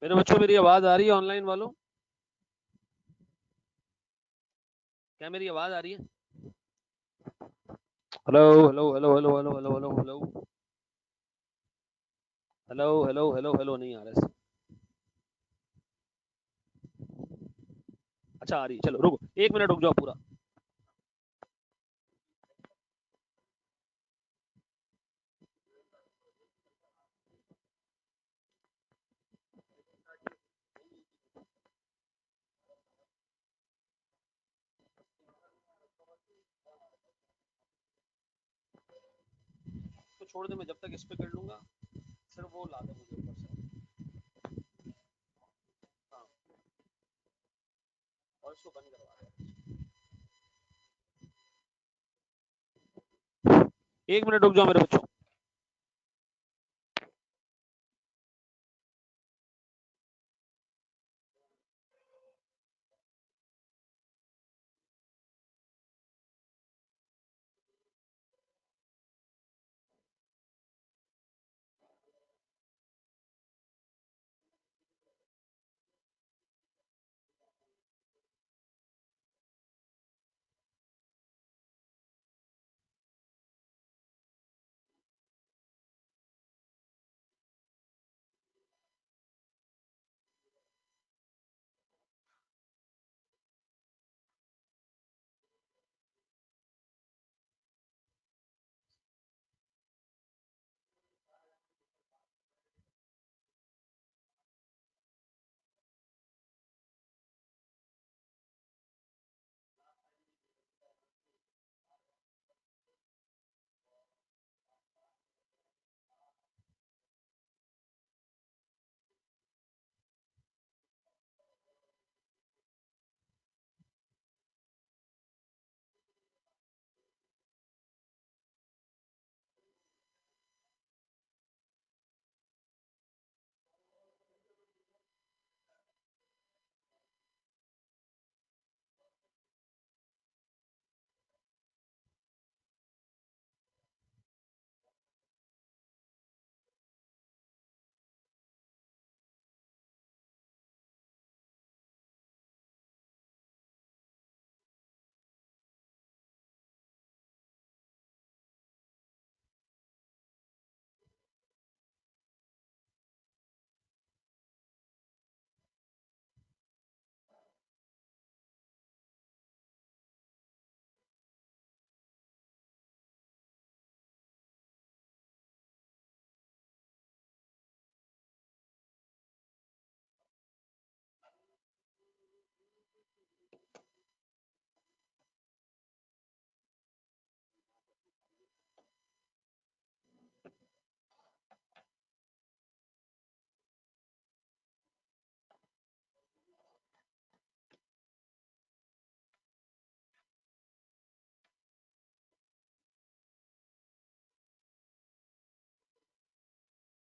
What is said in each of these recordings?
मेरे बच्चों मेरी आवाज आ रही है ऑनलाइन वालों? क्या मेरी आवाज आ रही है? Hello hello hello hello hello hello hello hello hello hello hello hello नहीं आ रहा है। अच्छा आ रही है, चलो रुको 1 मिनट रुक जाओ पूरा। तो छोड़ दे, मैं जब तक इस पे कर लूंगा। सिर्फ वो ला दे मुझे ऊपर से। हाँ, और इसको बंद करवा दे। 1 मिनट रुक जाओ मेरे बच्चों।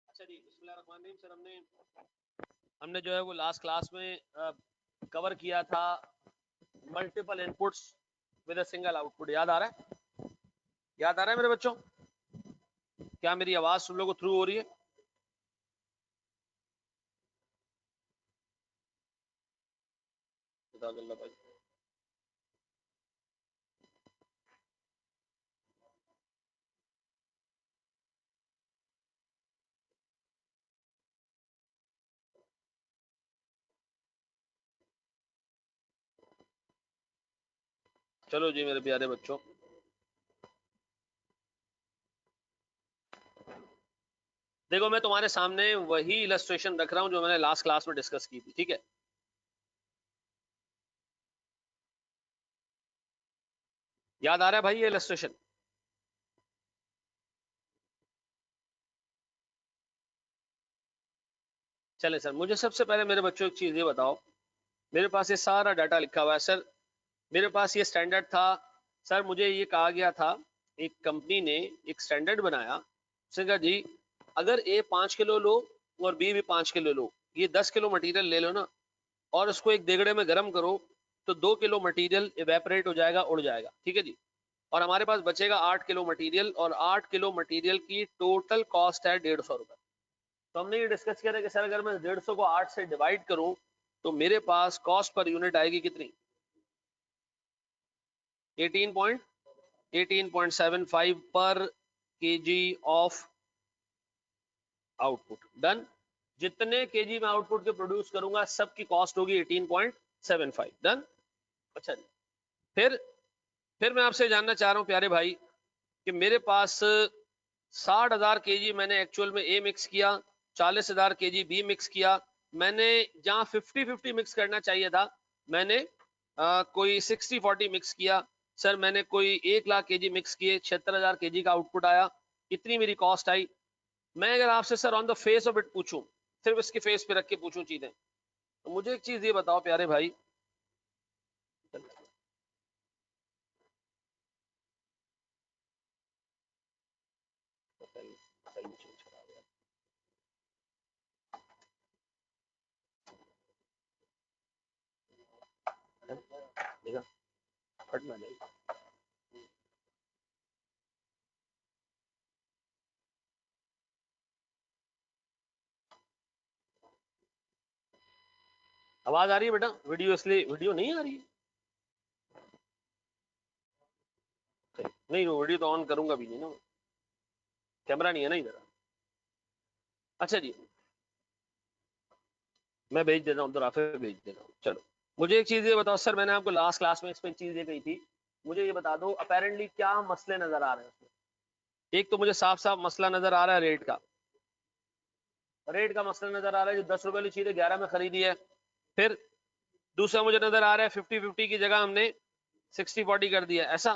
अच्छा जी, बिस्मिल्लाहिर्रहमानिर्रहीम। सर हमने जो है वो लास्ट क्लास में कवर किया था multiple inputs with a single output. याद आ रहा है? याद आ रहा है मेरे बच्चों? क्या मेरी आवाज तुम लोगों को थ्रू हो रही है? जज़ाकल्लाह भाई। चलो जी मेरे प्यारे बच्चों, देखो मैं तुम्हारे सामने वही इलस्ट्रेशन रख रहा हूं जो मैंने लास्ट क्लास में डिस्कस की थी। ठीक है, याद आ रहा है भाई ये इलस्ट्रेशन? चले सर, मुझे सबसे पहले मेरे बच्चों एक चीज ये बताओ। मेरे पास ये सारा डाटा लिखा हुआ है सर। मेरे पास ये स्टैंडर्ड था। सर मुझे ये कहा गया था, एक कंपनी ने एक स्टैंडर्ड बनाया। उसने कहा जी अगर ए 5 किलो लो और बी भी 5 किलो लो, ये 10 किलो मटेरियल ले लो ना, और उसको एक देगड़े में गर्म करो, तो 2 किलो मटेरियल इवेपरेट हो जाएगा, उड़ जाएगा। ठीक है जी। और हमारे पास बचेगा 8 किलो मटेरियल, और 8 किलो मटेरियल की टोटल कॉस्ट है 150 रुपए। तो हमने ये डिस्कस किया था कि सर अगर मैं 150 को 8 से डिवाइड करूं तो मेरे पास कॉस्ट पर यूनिट आएगी कितनी? 18.75 पर केजी ऑफ आउटपुट। डन। जितने केजी में आउटपुट के प्रोड्यूस करूंगा सबकी कॉस्ट होगी 18.75। डन। अच्छा जी, फिर मैं आपसे जानना चाह रहा हूं प्यारे भाई कि मेरे पास 60,000 केजी मैंने एक्चुअल में ए मिक्स किया, 40,000 केजी बी मिक्स किया। मैंने जहां 50-50 मिक्स करना चाहिए था मैंने कोई 60-40 मिक्स किया। सर मैंने कोई 1 लाख केजी मिक्स किए, 76,000 केजी का आउटपुट आया, इतनी मेरी कॉस्ट आई। मैं अगर आपसे sir on the face of it पूछूं, सिर्फ इसके फेस पे रख के पूछूं चीजें, तो मुझे एक चीज ये बताओ प्यारे भाई, देखा फटना नहीं। आवाज आ रही है बेटा? वीडियो इसलिए वीडियो नहीं आ रही है? नहीं वो वीडियो तो ऑन करूंगा भी नहीं ना, कैमरा नहीं है ना इधर। अच्छा जी, मैं भेज देता हूँ, अब्दुल राफे भेज देता हूँ। चलो मुझे एक चीज ये बताओ सर, मैंने आपको लास्ट क्लास में इस पे चीज ये कही थी, मुझे ये बता दो अपेरेंटली क्या मसले नजर आ रहे हैं उसमें। एक तो मुझे साफ साफ मसला नजर आ रहा है रेट का, रेट का मसला नजर आ रहा है, जो 10 रुपए वाली चीज 11 में खरीदी है। फिर दूसरा मुझे नजर आ रहा है 50-50 की जगह हमने 60-40 कर दिया, ऐसा।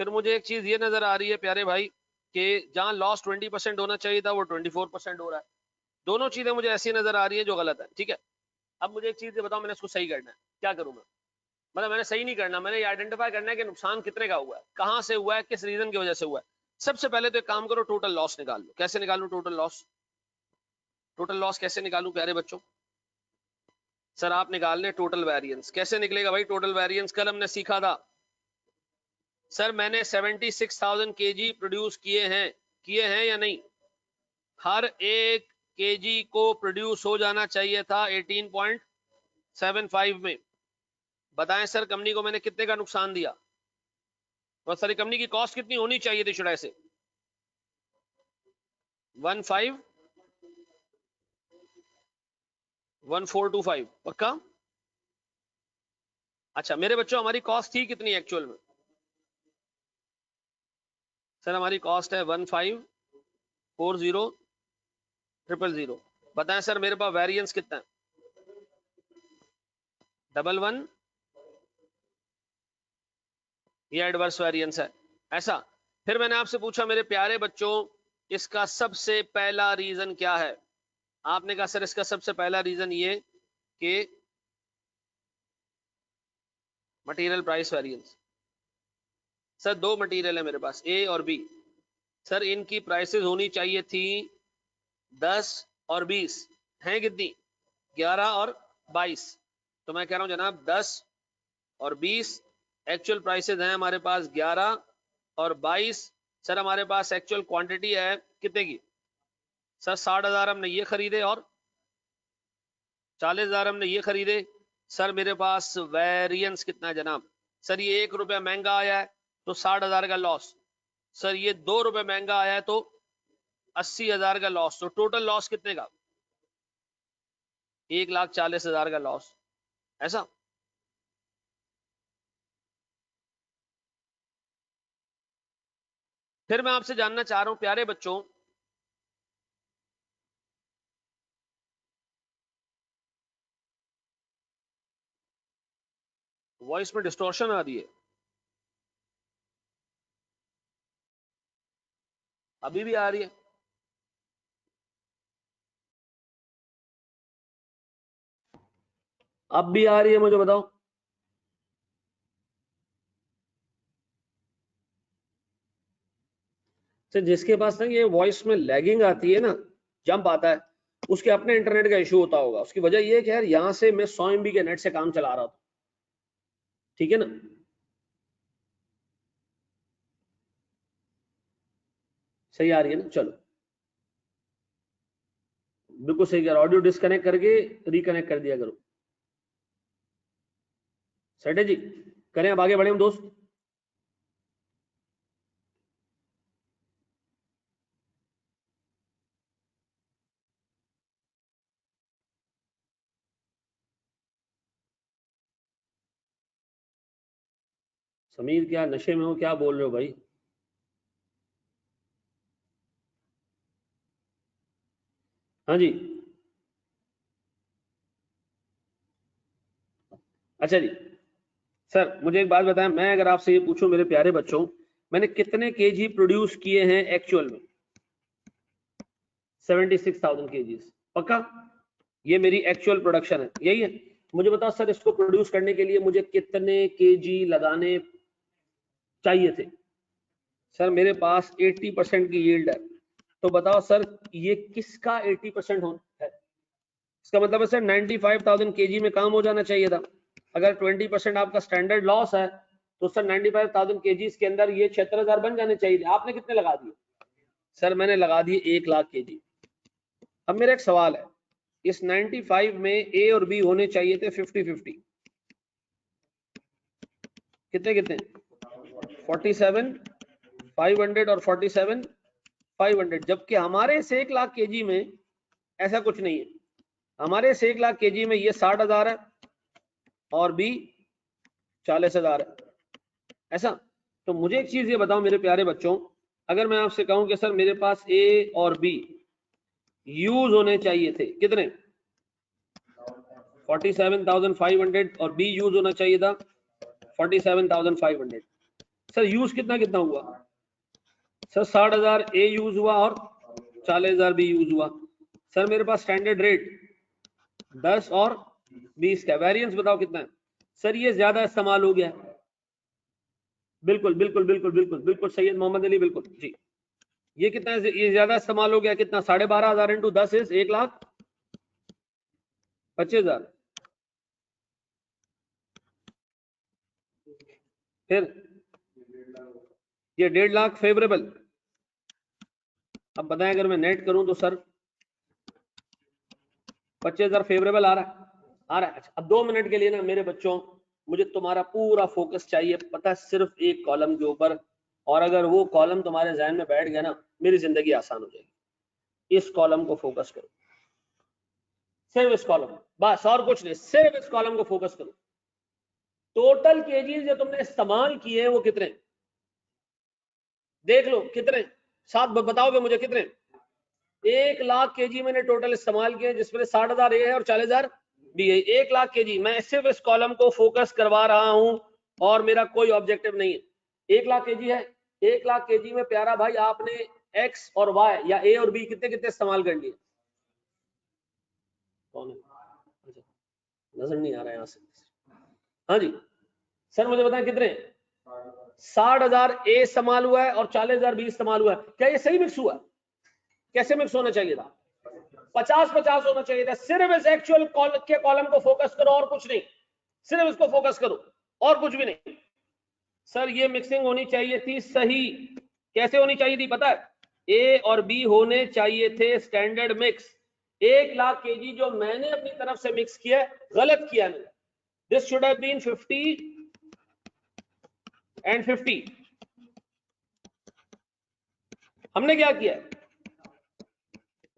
फिर मुझे एक चीज ये नजर आ रही है प्यारे भाई कि जहां लॉस 20% होना चाहिए था वो 24% हो रहा है। दोनों चीजें मुझे ऐसी नजर आ रही है जो गलत है। ठीक है, अब मुझे एक चीज बताओ, मैंने इसको सही करना है, क्या करूं मैं? मतलब मैंने सही नहीं करना, मैंने ये आइडेंटिफाई करना है कि नुकसान कितने का हुआ है, कहां से हुआ है, किस रीजन की वजह से हुआ है। सबसे पहले तो एक काम करो, टोटल लॉस निकाल लो। कैसे निकालूं टोटल लॉस? टोटल लॉस कैसे निकालूं प्यारे बच्चों? सर आप निकाल लें टोटल वेरिएंस। कैसे निकलेगा भाई टोटल वेरिएंस? कल हमने सीखा था सर, मैंने 76,000 केजी प्रोड्यूस किए हैं या नहीं? हर एक केजी को प्रोड्यूस हो जाना चाहिए था 18.75 में। बताएं सर कंपनी को मैंने कितने का नुकसान दिया? और सारी कंपनी की कॉस्ट कितनी होनी चाहिए थी? शुड से 1425 पक्का? अच्छा मेरे बच्चों, हमारी कॉस्ट थी कितनी एक्चुअल में? सर हमारी कॉस्ट है 1540,000। बताएं सर मेरे पास वेरिएंस कितना है? 11, ये एडवर्स वेरिएंस है, ऐसा। फिर मैंने आपसे पूछा मेरे प्यारे बच्चों, इसका सबसे पहला रीजन क्या है? आपने कहा सर इसका सबसे पहला रीजन ये कि मटेरियल प्राइस वेरिएंस। सर दो मटेरियल है मेरे पास, ए और बी। सर इनकी प्राइसेस होनी चाहिए थी 10 और 20, हैं कितनी? 11 और 22। तो मैं कह रहा हूं जनाब 10 और 20 एक्चुअल प्राइसेस हैं हमारे पास 11 और 22। सर हमारे पास एक्चुअल क्वांटिटी है कितने की? सर 60,000 हमने ये खरीदे और 40,000 हमने ये खरीदे। सर मेरे पास वेरिएंस कितना है जनाब? सर ये 1 रुपया महंगा आया है तो 60,000 का लॉस। सर ये 2 रुपए महंगा आया है तो 80,000 का लॉस। तो टोटल लॉस कितने का? 1,40,000 का लॉस, ऐसा। फिर मैं आपसे जानना चाह रहा हूं प्यारे बच्चों, वॉइस में डिस्टॉर्शन आ रही है, अभी भी आ रही है? अब भी आ रही है मुझे बताओ। तो जिसके पास ना ये वॉइस में लैगिंग आती है ना, जंप आता है, उसके अपने इंटरनेट का इशू होता होगा। उसकी वजह ये है कि यार यहां से मैं 100 MB के नेट से काम चला रहा था, ठीक है ना। सही आ रही है ना? चलो बिल्कुल सही कह रहा, ऑडियो डिस्कनेक्ट करके रिकनेक्ट कर दिया करो। सेठ है जी, करें अब आगे बढ़े हम दोस्त। समीर क्या नशे में हो, क्या बोल रहे हो भाई? हाँ जी, अच्छा जी। सर मुझे एक बात बताएं, मैं अगर आपसे ये पूछूं मेरे प्यारे बच्चों, मैंने कितने केजी प्रोड्यूस किए हैं एक्चुअल में? 76,000 केजीज, पक्का? ये मेरी एक्चुअल प्रोडक्शन है, यही है? मुझे बताओ सर, इसको प्रोड्यूस करने के लिए मुझे कितने केजी लगाने चाहिए थे? सर मेरे पास 80% की यील्ड है, तो बताओ सर ये किसका 80% है? इसका मतलब है सर 95,000 केजी में काम हो जाना चाहिए था। अगर 20% आपका स्टैंडर्ड लॉस है तो सर 95,000 केजी के अंदर ये 76,000 बन जाने चाहिए। आपने कितने लगा दिए? सर मैंने लगा दिए 1 लाख केजी। अब मेरा एक सवाल है, इस 95 में ए और बी होने चाहिए थे 50-50, कितने कितने? 47,500 और 47,500, जबकि हमारे इस 1 लाख केजी में ऐसा कुछ नहीं है। हमारे इस 1 लाख केजी में ये 60,000 है और बी 40,000 है, ऐसा? तो मुझे एक चीज ये बताओ मेरे प्यारे बच्चों, अगर मैं आपसे कहूं कि सर मेरे पास ए और बी यूज होने चाहिए थे, कितने? 47,500 और बी यूज होना चाहिए था 47,500। सर यूज कितना कितना हुआ? सर 60,000 ए यूज हुआ और 40,000 बी यूज हुआ। सर मेरे पास स्टैंडर्ड रेट 10 और 20 का, वेरिएंस बताओ कितना है? सर ये ज्यादा इस्तेमाल हो गया। बिल्कुल बिल्कुल बिल्कुल बिल्कुल बिल्कुल, सैयद मोहम्मद अली, बिल्कुल जी। ये कितना है? ये ज्यादा इस्तेमाल हो गया, कितना? 12,500 इंटू 10 इज 1,25,000। फिर ये 1.5 लाख फेवरेबल। अब बताएं अगर मैं नेट करूं तो सर 25,000 फेवरेबल आ रहा है, आ रहा है। अच्छा, अब 2 मिनट के लिए ना मेरे बच्चों, मुझे तुम्हारा पूरा फोकस चाहिए, पता है, सिर्फ एक कॉलम के ऊपर। और अगर वो कॉलम तुम्हारे जहन में बैठ गया ना, मेरी जिंदगी आसान हो जाएगी। इस कॉलम को फोकस करो, सिर्फ इस कॉलम, बस और कुछ नहीं, सिर्फ इस कॉलम को फोकस करो। टोटल केजीज जो तुमने इस्तेमाल किए हैं वो कितने? देख लो कितने, साथ बताओगे मुझे कितने? 1 लाख केजी मैंने टोटल इस्तेमाल किए, जिसमें 60,000 ए है और 40,000 बी है। 1 लाख केजी, मैं सिर्फ इस कॉलम को फोकस करवा रहा हूं और मेरा कोई ऑब्जेक्टिव नहीं है। 1 लाख केजी है, 1 लाख केजी में प्यारा भाई आपने एक्स और वाई या ए और बी कितने कितने इस्तेमाल कर लिए? कौन है? अच्छा, नजर नहीं आ रहा है यहां से। हाँ जी सर, मुझे बताएं कितने? 60,000 ए इस्तेमाल हुआ है और 40,000 बी इस्तेमाल हुआ है। क्या ये सही मिक्स हुआ? कैसे मिक्स होना चाहिए था? 50-50 होना चाहिए था। सिर्फ इस एक्चुअल के कॉलम को फोकस करो और कुछ नहीं, सिर्फ इसको फोकस करो और कुछ भी नहीं। सर ये मिक्सिंग होनी चाहिए थी सही। कैसे होनी चाहिए थी पता है? ए और बी होने चाहिए थे स्टैंडर्ड मिक्स। 1 लाख केजी जो मैंने अपनी तरफ से मिक्स किया, गलत किया मैंने। This should have been 50 and 50। हमने क्या किया?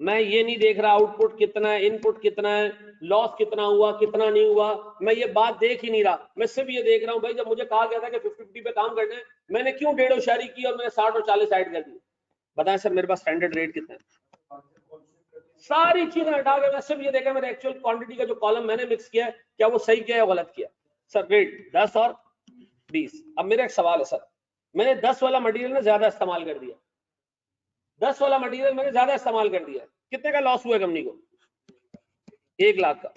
मैं ये नहीं देख रहा आउटपुट कितना है, इनपुट कितना है, लॉस कितना हुआ, कितना नहीं हुआ, मैं ये बात देख ही नहीं रहा। मैं सिर्फ ये देख रहा हूं भाई, जब मुझे कहा गया था कि 50-50 पे काम करना है, मैंने क्यों 1.5 होशियारी की और मैंने 60 और 40 ऐड कर दी? बताएं सर मेरे पास स्टैंडर्ड रेट कितना है? सारी चीजें हटा के मैं सिर्फ ये देखा मेरे एक्चुअल क्वांटिटी का जो कॉलम मैंने मिक्स किया है, क्या वो सही किया या गलत किया? सर रेट 10 और 20। अब मेरा एक सवाल है सर, मैंने 10 वाला मटेरियल में ज्यादा इस्तेमाल कर दिया, 10 वाला मटेरियल मैंने ज्यादा इस्तेमाल कर दिया, कितने का लॉस हुआ कंपनी को? 1 लाख का।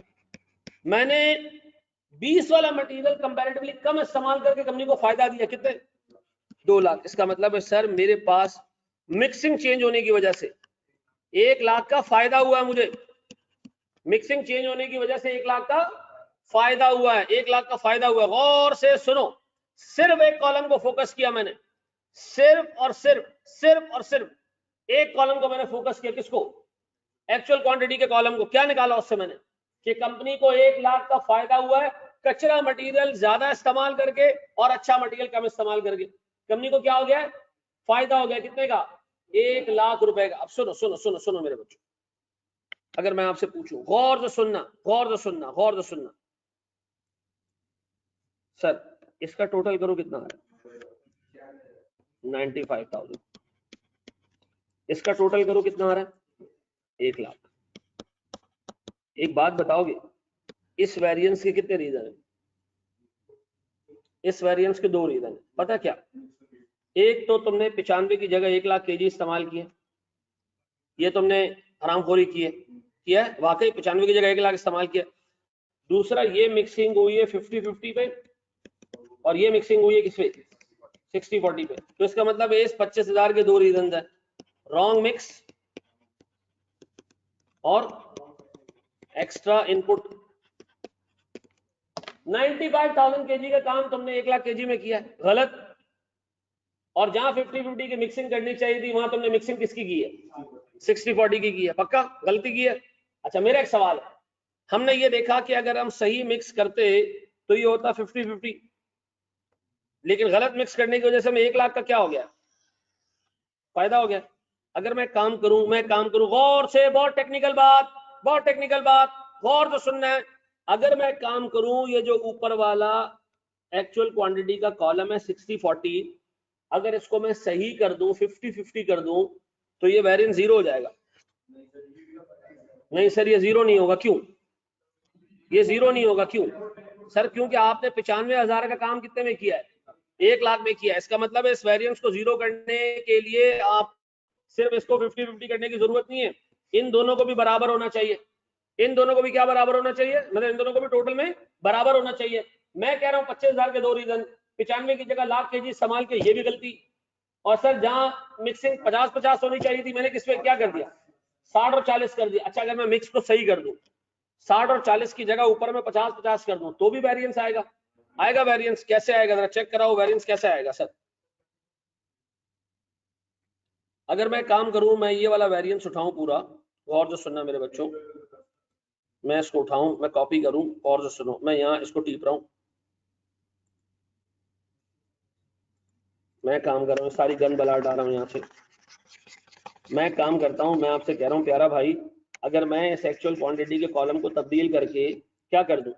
मैंने 20 वाला मटेरियल कंपैरेटिवली कम इस्तेमाल करके कंपनी को फायदा दिया, कितने? 2 लाख। इसका मतलब है सर मेरे पास मिक्सिंग चेंज होने की वजह से 1 लाख का फायदा हुआ है मुझे। मिक्सिंग चेंज होने की वजह से 1 लाख का फायदा हुआ है, 1 लाख का फायदा हुआ है। गौर से सुनो, सिर्फ एक कॉलम को फोकस किया मैंने, सिर्फ और सिर्फ एक कॉलम को मैंने फोकस किया। किसको? एक्चुअल क्वांटिटी के कॉलम को क्या निकाला उससे मैंने कि कंपनी को 1 लाख का फायदा हुआ है कचरा मटेरियल ज्यादा इस्तेमाल करके और अच्छा मटेरियल कम इस्तेमाल करके। कंपनी को क्या हो गया, फायदा हो गया, कितने का, 1 लाख रुपए का। अब सुनो सुनो सुनो सुनो मेरे बच्चों, अगर मैं आपसे पूछूं, गौर से सुनना, गौर से सुनना, गौर से सुनना, सर इसका टोटल करो कितना है, 95,000। इसका टोटल करो कितना आ रहा है, 1 लाख। एक बात बताओगे, इस वेरिएंस के कितने रीजन है? इस वेरिएंस के 2 रीजन है, पता क्या? एक तो तुमने 95 की जगह 1 लाख केजी इस्तेमाल किए, ये तुमने हरामखोरी की है वाकई, 95 की जगह 1 लाख इस्तेमाल किया। दूसरा, ये मिक्सिंग हुई है 50-50 पे और ये मिक्सिंग हुई है किस पे, 60-40 पे। तो इसका मतलब इस 25,000 के 2 रीजन है, रॉन्ग मिक्स और एक्स्ट्रा इनपुट। 95,000 केजी का काम तुमने 1 लाख केजी में किया है, गलत। और जहां 50-50 की मिक्सिंग करनी चाहिए थी वहां तुमने मिक्सिंग किसकी की है, 60-40 की है, पक्का गलती की है। अच्छा मेरा एक सवाल है, हमने ये देखा कि अगर हम सही मिक्स करते तो ये होता 50-50, लेकिन गलत मिक्स करने की वजह से हमें 1 लाख का क्या हो गया, फायदा हो गया। अगर मैं काम करूं गौर से, बहुत टेक्निकल बात, बहुत टेक्निकल बात, गौर से सुनना है। अगर मैं काम करूं, ये जो ऊपर वाला एक्चुअल क्वांटिटी का कॉलम है 60-40, अगर इसको मैं सही कर दूं, 50-50 कर दूं, तो ये वेरिएंस 0 हो जाएगा। नहीं सर ये 0 नहीं होगा, क्यों? ये 0 नहीं होगा, क्यों सर? क्योंकि आपने 95,000 का काम कितने में किया है, 1 लाख में किया है। इसका मतलब है इस वेरिएंस को 0 करने के लिए आप सिर्फ इसको 50-50 करने की जरूरत नहीं है, इन दोनों को भी बराबर होना चाहिए। इन दोनों को भी क्या बराबर होना चाहिए, मतलब इन दोनों को भी टोटल में बराबर होना चाहिए। मैं कह रहा हूं 25,000 के 2 रीजन, 95 की जगह लाख केजी इस्तेमाल के, ये भी गलती। और सर जहां मिक्सिंग 50-50 होनी चाहिए थी, मैंने किस पे क्या कर दिया, 60 और 40 कर दिया। अच्छा अगर मैं मिक्स को सही कर दूं, 60 और 40 की जगह ऊपर में 50-50 कर दूं, तो भी वेरिएंस आएगा। आएगा वेरिएंस, कैसे आएगा जरा चेक कराओ, वेरिएंस कैसे आएगा सर? अगर मैं काम करूं, मैं ये वाला वेरिएंस उठाऊं पूरा, और जो सुनना मेरे बच्चों, मैं इसको उठाऊं, मैं कॉपी करूं, और जो सुनो, मैं यहाँ इसको टीप रहा हूं, मैं काम कर रहा हूँ, सारी गन बला डाल रहा हूँ यहाँ से, मैं काम करता हूँ। मैं आपसे कह रहा हूँ प्यारा भाई, अगर मैं इस एक्चुअल क्वांटिटी के कॉलम को तब्दील करके क्या कर दूं,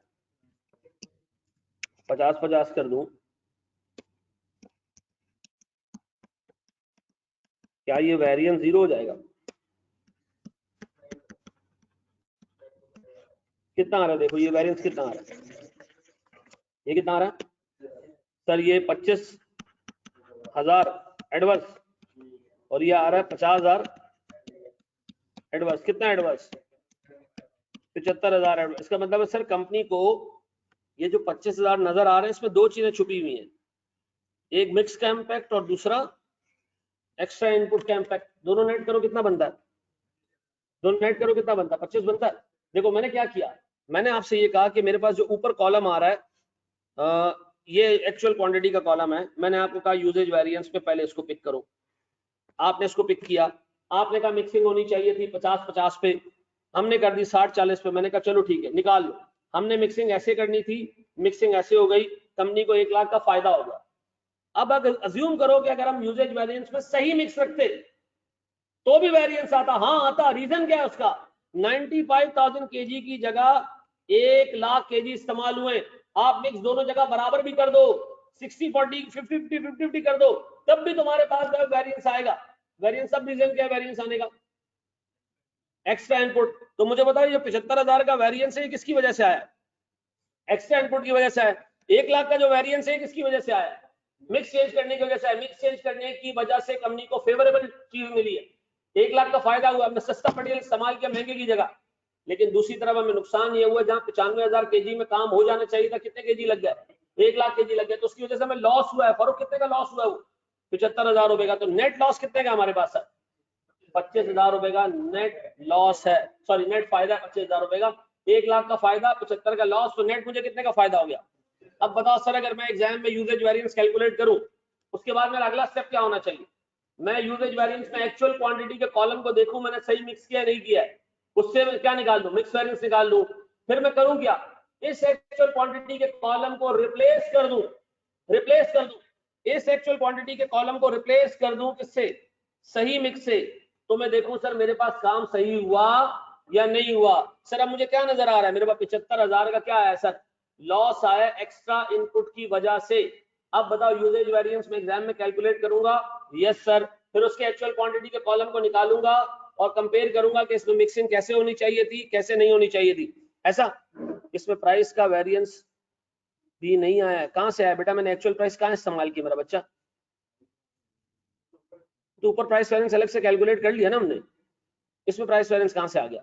50-50 कर दूं, क्या ये वेरिएंस 0 हो जाएगा? कितना आ रहा है देखो, ये वेरिएंस कितना आ रहा है, ये कितना आ रहा है सर, ये 25,000 एडवर्स और ये आ रहा है 50,000 एडवर्स। कितना एडवर्स, 75,000 एडवर्स। इसका मतलब है सर कंपनी को ये जो 25,000 नजर आ रहे हैं, इसमें 2 चीजें छुपी हुई हैं, एक मिक्स का इम्पैक्ट और दूसरा एक्स्ट्रा इनपुट का इम्पैक्ट। दोनों नेट करो कितना बनता है, दोनों नेट करो कितना बनता है, 25 बनता है। देखो मैंने क्या किया, मैंने आपसे ये कहा कि मेरे पास जो ऊपर कॉलम आ रहा है ये एक्चुअल क्वांटिटी का कॉलम है, मैंने आपको कहा यूजेज वेरिएंस पे पहले इसको पिक करो, आपने इसको पिक किया। आपने कहा मिक्सिंग होनी चाहिए थी 50-50 पे, हमने कर दी 60-40 पे। मैंने कहा चलो ठीक है निकाल लो, हमने मिक्सिंग ऐसे करनी थी, मिक्सिंग ऐसे हो गई, कंपनी को 1 लाख का फायदा होगा। अब अगर अज्यूम करो कि अगर हम यूजेज वेरिएंस में सही मिक्स रखते तो भी वेरिएंस आता, हाँ आता। रीजन क्या है उसका, 95,000 केजी की जगह 1 लाख केजी इस्तेमाल हुए, आप मिक्स दोनों जगह बराबर भी कर दो, 60-40, 50-50, 50-50 कर दो, तब भी तुम्हारे पास वेरिएंस आएगा। वेरिएंस सब रीजन क्या है वेरिएंस आने का, एक्स्ट्रा इनपुट। तो मुझे बताओ ये 75,000 का वेरिएंस है किसकी वजह से आया, एक्स्ट्रा इनपुट की वजह से आया। 1 लाख का जो वेरिएंस है किसकी वजह से आया, मिक्स चेंज करने की वजह से आया। मिक्स चेंज करने की वजह से कंपनी को फेवरेबल चीज मिली है, 1 लाख का फायदा हुआ, हमने सस्ता मटेरियल इस्तेमाल किया महंगे की जगह। लेकिन दूसरी तरफ हमें नुकसान ये हुआ, जहां 95,000 केजी में काम हो जाना चाहिए था, कितने केजी लग गए, 1 लाख केजी लग गए। तो उसकी वजह से हमें लॉस हुआ है। फर्क कितने का लॉस हुआ है, वो 75,000 रुपए का। तो नेट लॉस कितने का हमारे पास है, 25,000 रुपए का नेट लॉस है, सॉरी नेट फायदा 25,000 रुपए का। 1 लाख का फायदा, 75 का लॉस, तो नेट मुझे कितने का फायदा हो गया। अब बताओ सर, अगर मैं एग्जाम में यूजेज वेरिएंस कैलकुलेट करूं, उसके बाद मेरा अगला स्टेप क्या होना चाहिए, मैं यूजेज वेरिएंस में एक्चुअल क्वांटिटी के कॉलम को देखूं, मैंने सही मिक्स किया नहीं किया है। उससे मैं क्या निकाल दूं, मिक्स वेरिएंस निकाल लूं। फिर मैं करूं क्या, इस एक्चुअल क्वांटिटी के कॉलम को रिप्लेस कर दूं, इस एक्चुअल क्वांटिटी के कॉलम को रिप्लेस कर दूं किससे, सही मिक्स से। तो मैं देखूं सर मेरे पास काम सही हुआ या नहीं हुआ। सर अब मुझे क्या नजर आ रहा है, मेरे पास 75,000 का क्या आया सर, लॉस आया एक्स्ट्रा इनपुट की वजह से। अब बताओ यूजेज वेरिएंस में एग्जाम में कैलकुलेट करूंगा, यस सर। फिर उसके एक्चुअल क्वांटिटी के कॉलम को निकालूंगा और कंपेयर करूंगा कि इसमें मिक्सिंग कैसे होनी चाहिए थी, कैसे नहीं होनी चाहिए थी, ऐसा। इसमें प्राइस का वेरिएंस भी नहीं आया है, कहां से आया बेटा, मैंने एक्चुअल प्राइस कहां इस्तेमाल की मेरा बच्चा, तो ऊपर प्राइस वेरिएंस अलग से कैलकुलेट कर लिया ना हमने, इसमें प्राइस वेरिएंस कहां से आ गया।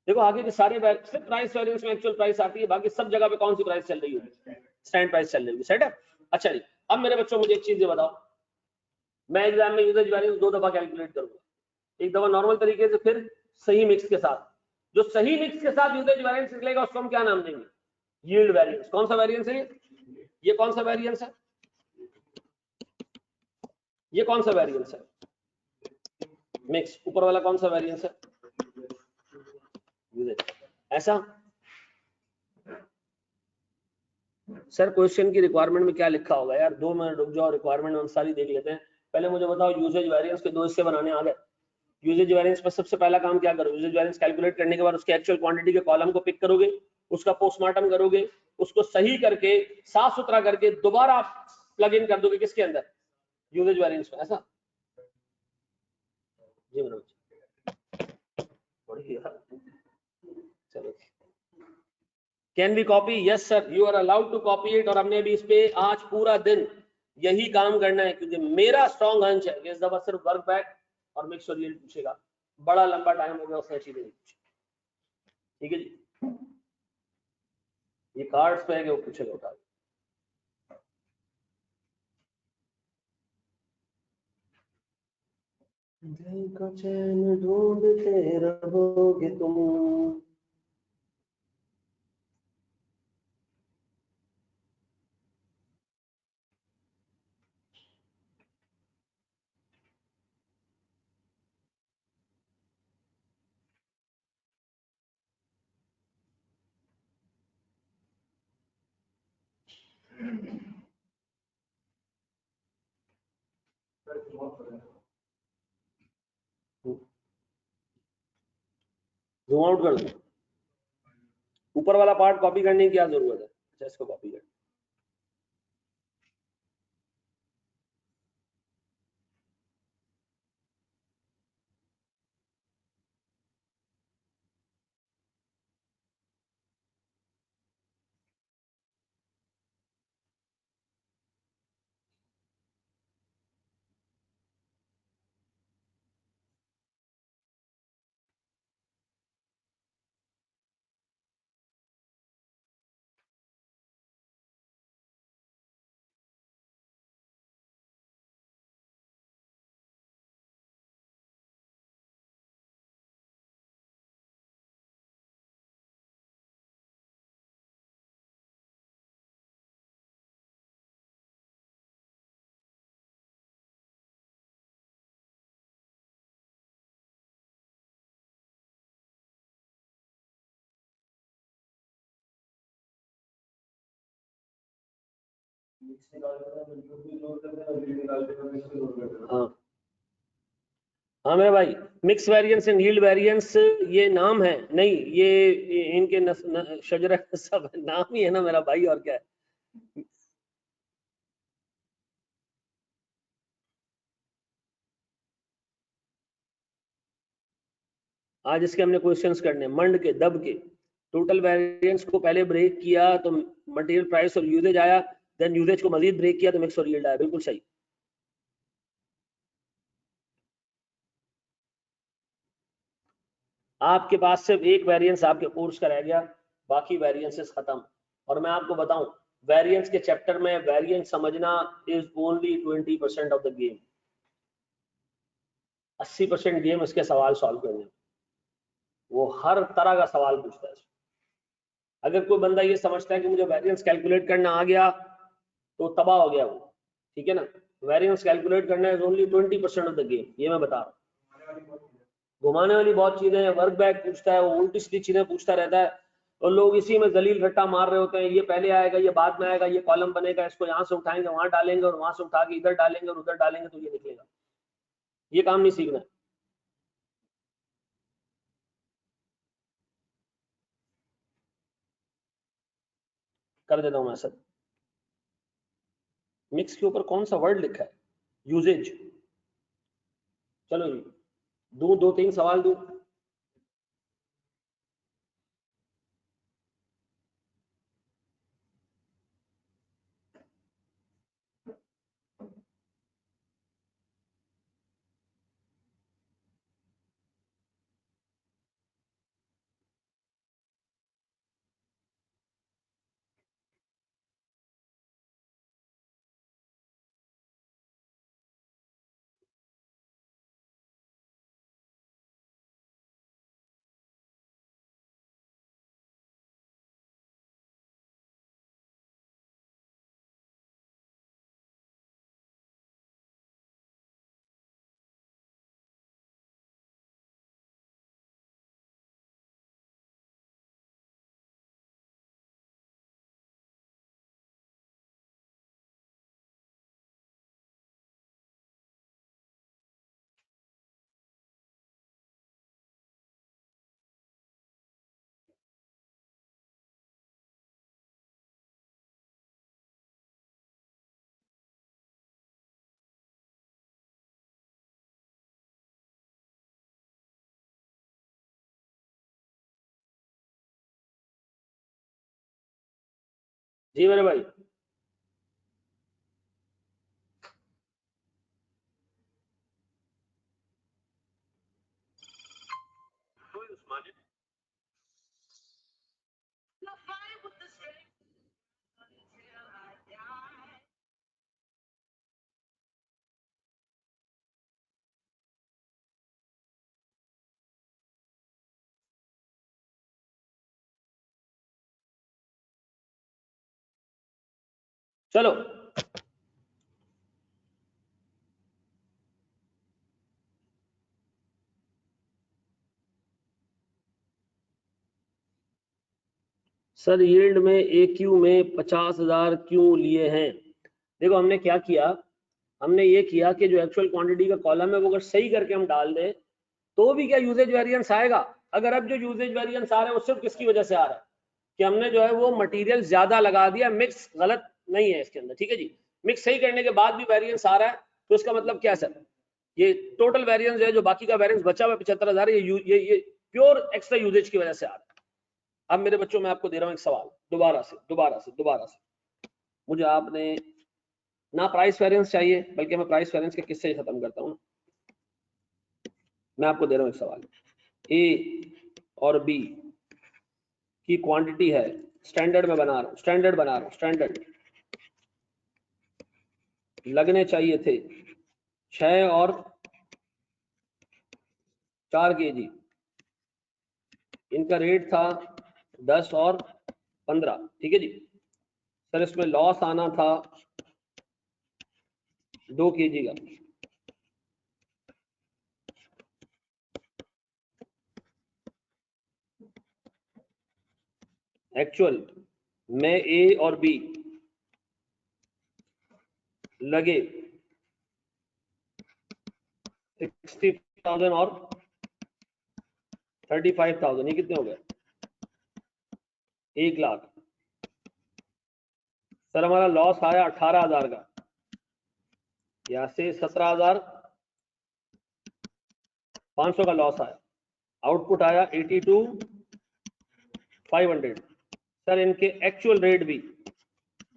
देखो आगे के सारे सिर्फ प्राइस वेरिएंस में एक्चुअल प्राइस आती है, बाकी सब जगह पे कौन सी प्राइस चल रही होगी, स्टैंड प्राइस चल रही होगी, सेट है। अच्छा जी, अब मेरे बच्चों मुझे एक चीज बताओ, मैं एग्जाम में यूजेज वेरिएंस 2 दफा कैलकुलेट करूंगा, एक दफा नॉर्मल तरीके से, फिर सही मिक्स के साथ। जो सही मिक्स के साथ यूजेज वेरिएंस निकलेगा उसको हम क्या नाम देंगे, यील्ड वेरिएंस। कौन सा वेरिएंस है ये कौन सा वेरिएंस है, ये कौन सा वेरिएंस है, मिक्स। ऊपर वाला कौन सा वेरिएंस है, ऐसा। सर क्वेश्चन की रिक्वायरमेंट में क्या लिखा होगा यार, 2 मिनट रुक जाओ, रिक्वायरमेंट हम सारी देख लेते हैं। पहले मुझे बताओ यूजेज वेरिएंस के 2 हिस्से बनाने आ गए। यूजेज वेरिएंस पर सबसे पहला काम क्या करो, यूजेज वेरिएंस कैलकुलेट करने के बाद उसके एक्चुअल क्वांटिटी के कॉलम को पिक करोगे, उसका पोस्टमार्टम करोगे, उसको सही करके साफ सुथरा करके दोबारा आप प्लग इन कर दोगे किसके अंदर, यूजेज वेरिएंस में, ऐसा। जी मनोज, चलो, can we copy, yes sir you are allowed to copy it. और हमने अभी इस पे आज पूरा दिन यही काम करना है, क्योंकि मेरा स्ट्रॉन्ग हंच है कि इस दफा सिर्फ वर्क बैक और मिक्स और यील्ड पूछेगा। बड़ा लंबा टाइम हो गया उसने चीजें नहीं पूछी, ठीक है जी। ये कार्ड्स पे है कि वो पूछेगा उठा। दिल का चैन ढूंढते रहोगे तुम। जूम आउट कर दो, ऊपर वाला पार्ट कॉपी करने की क्या जरूरत है, अच्छा इसको कॉपी कर। हाँ हाँ मेरा भाई, mix variance and yield variance ये नाम है नहीं, ये इनके शजरा सब नाम ही है ना मेरा भाई, और क्या है। आज इसके हमने क्वेश्चंस करने, मंड के दब के टोटल वेरिएंस को पहले ब्रेक किया तो मटेरियल प्राइस और यूजेज आया, देन यूजेज को मजीद ब्रेक किया तो मिक्स और यील्ड आया, बिल्कुल सही। आपके पास सिर्फ एक वेरिएंस आपके कोर्स का रह गया, बाकी वेरिएंसेस खत्म। और मैं आपको बताऊं, वेरिएंस के चैप्टर में वेरिएंस समझना is only 20% of the game. 80% game इसके सवाल सॉल्व करने, वो हर तरह का सवाल पूछता है। अगर कोई बंदा ये समझता है कि मुझे वेरिएंस कैलकुलेट करना आ गया तो तबाह हो गया वो, ठीक है ना। वेरिएंस कैलकुलेट करना is only 20% of the game, ये मैं बता रहा हूँ। घुमाने वाली बहुत चीजें हैं, वर्क बैग पूछता है, वो उल्टी सीधी चीजें पूछता रहता है, और लोग इसी में जलील रट्टा मार रहे होते हैं, ये पहले आएगा, ये बाद में आएगा, ये कॉलम बनेगा, इसको यहाँ से उठाएंगे वहां डालेंगे, और वहां से उठा के इधर डालेंगे और उधर डालेंगे तो ये निकलेगा। ये काम नहीं सीखना है। कर देता हूं मैं सर। मिक्स के ऊपर कौन सा वर्ड लिखा है? यूजेज। चलो जी, दो दो तीन सवाल दू। जी मेरे भाई। चलो सर, यील्ड में AQ में 50,000 क्यों लिए हैं? देखो हमने क्या किया, हमने ये किया कि जो एक्चुअल क्वांटिटी का कॉलम है वो अगर सही करके हम डाल दें तो भी क्या यूजेज वेरिएंस आएगा। अगर अब जो यूजेज वेरिएंस आ रहे हैं वो सिर्फ किसकी वजह से आ रहा है कि हमने जो है वो मटेरियल ज्यादा लगा दिया। मिक्स गलत नहीं है इसके अंदर, ठीक है जी। मिक्स सही करने के बाद भी वेरिएंस आ रहा है तो इसका मतलब क्या सर? ये टोटल वेरिएंस जो है, जो बाकी का वेरिएंस बचा हुआ 75,000, ये प्योर एक्स्ट्रा यूजेज की वजह से आ रहा है। अब मेरे बच्चों मैं आपको दे रहा हूं एक सवाल, दोबारा से। मुझे आपने ना प्राइस वेरिएंस चाहिए, बल्कि मैं प्राइस वेरिएंस के किस्से खत्म करता हूं। मैं आपको दे रहा हूं एक सवाल। ए और बी की क्वांटिटी है, स्टैंडर्ड में बना रहा हूं, स्टैंडर्ड लगने चाहिए थे 6 और 4 kg। इनका रेट था 10 और 15, ठीक है जी। सर इसमें लॉस आना था 2 kg का। एक्चुअल में ए और बी लगे 60,000 और 35,000, ये कितने हो गए? 1 लाख। सर हमारा लॉस आया 18,000 का, यहां से 17,500 का लॉस आया। आउटपुट आया 82,500। सर इनके एक्चुअल रेट भी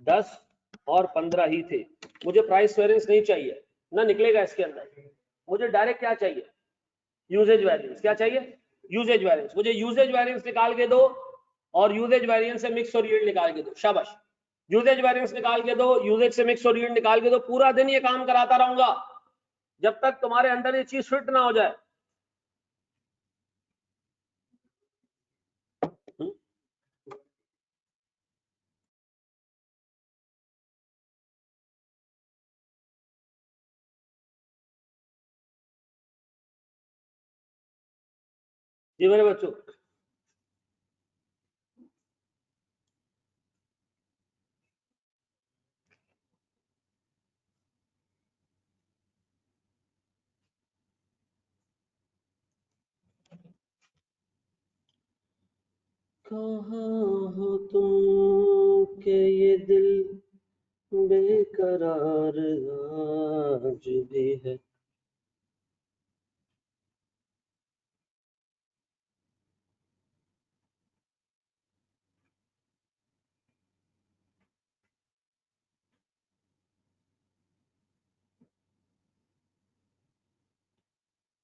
10 और 15 ही थे। मुझे प्राइस वेरिएंस नहीं चाहिए, ना निकलेगा इसके अंदर। मुझे डायरेक्ट क्या चाहिए? Usage variance. क्या चाहिए? Usage variance. मुझे यूजेज वेरिएंस निकाल के दो, और यूजेज वेरिएंस से मिक्स और यील्ड निकाल के दो। शाबाश। यूजेज वेरिएंस निकाल के दो, यूजेज से मिक्स और यील्ड निकाल के दो। पूरा दिन ये काम कराता रहूंगा जब तक तुम्हारे अंदर ये चीज फिट ना हो जाए। ये मेरे बच्चों, कहाँ हो तुम के ये दिल बेकरार आज भी है।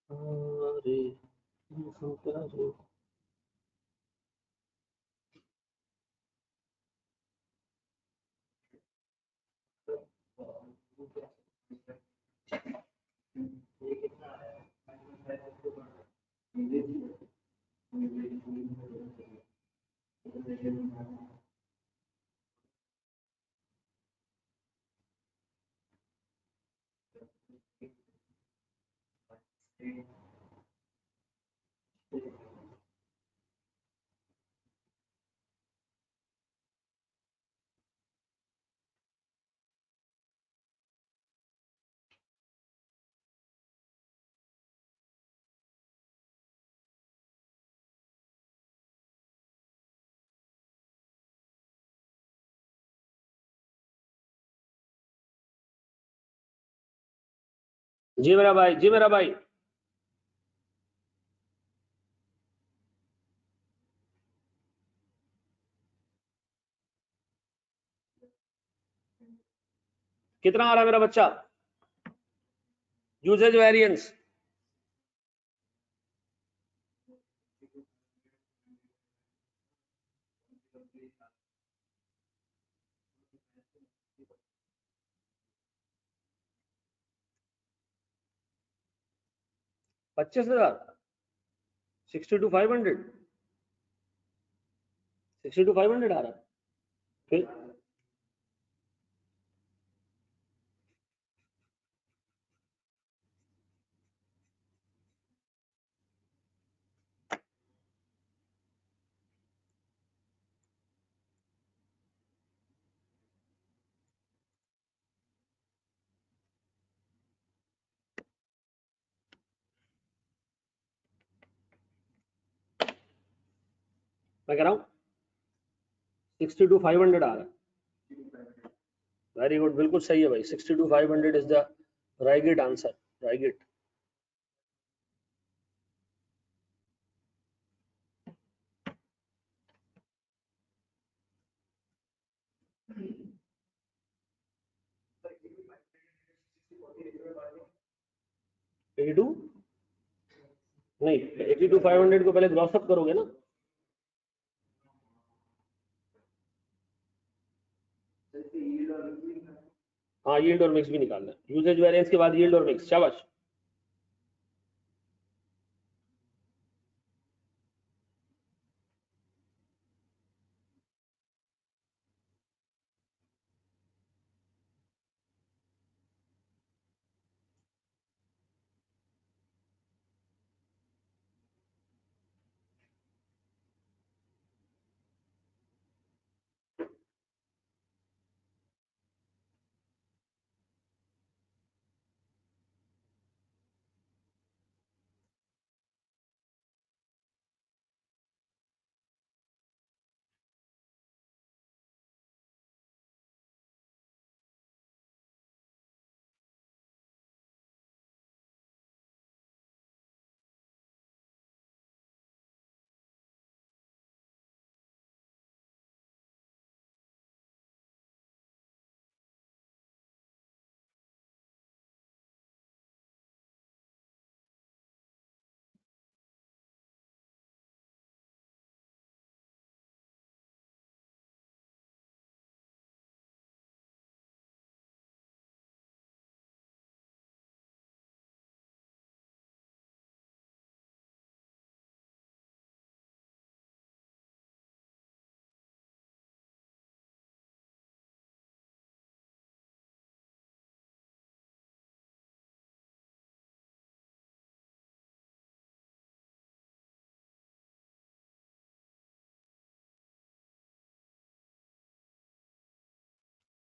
अरे अरे, जी मेरा भाई, जी मेरा भाई। कितना आ रहा है मेरा बच्चा? यूसेज वेरिएंस 25,000, 60 to 500, 60 to 500 आ रहा है। फिर मैं कह रहा हूँ 60 to 500 आ रहा है। वेरी गुड, बिल्कुल सही है भाई। 60 to 500 is the right answer, right. Eighty two नहीं, 80 to 500 को पहले ग्रॉस अप करोगे ना। हाँ, यील्ड और मिक्स भी निकालना है। यूसेज वेरिएंस के बाद यील्ड और मिक्स, शाबाश।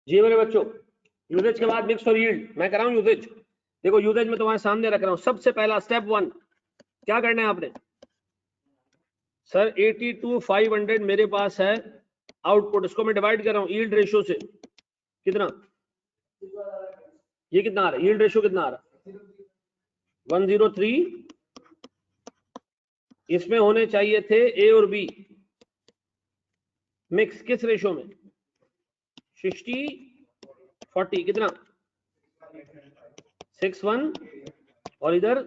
जी मेरे बच्चों, यूजेज के बाद मिक्स और यील्ड मैं कर रहा हूँ यूजेज। देखो यूजेज में तुम्हारे सामने रख रहा हूँ। सबसे पहला स्टेप 1 क्या करना है आपने? सर 82,500 मेरे पास है आउटपुट, इसको मैं डिवाइड कर रहा हूँ यील्ड रेशियो से। कितना? ये कितना आ रहा है? यील्ड रेशियो कितना आ रहा है? 103। इसमें होने चाहिए थे ए और बी मिक्स, किस रेशियो में? 60-40। कितना? 61 और इधर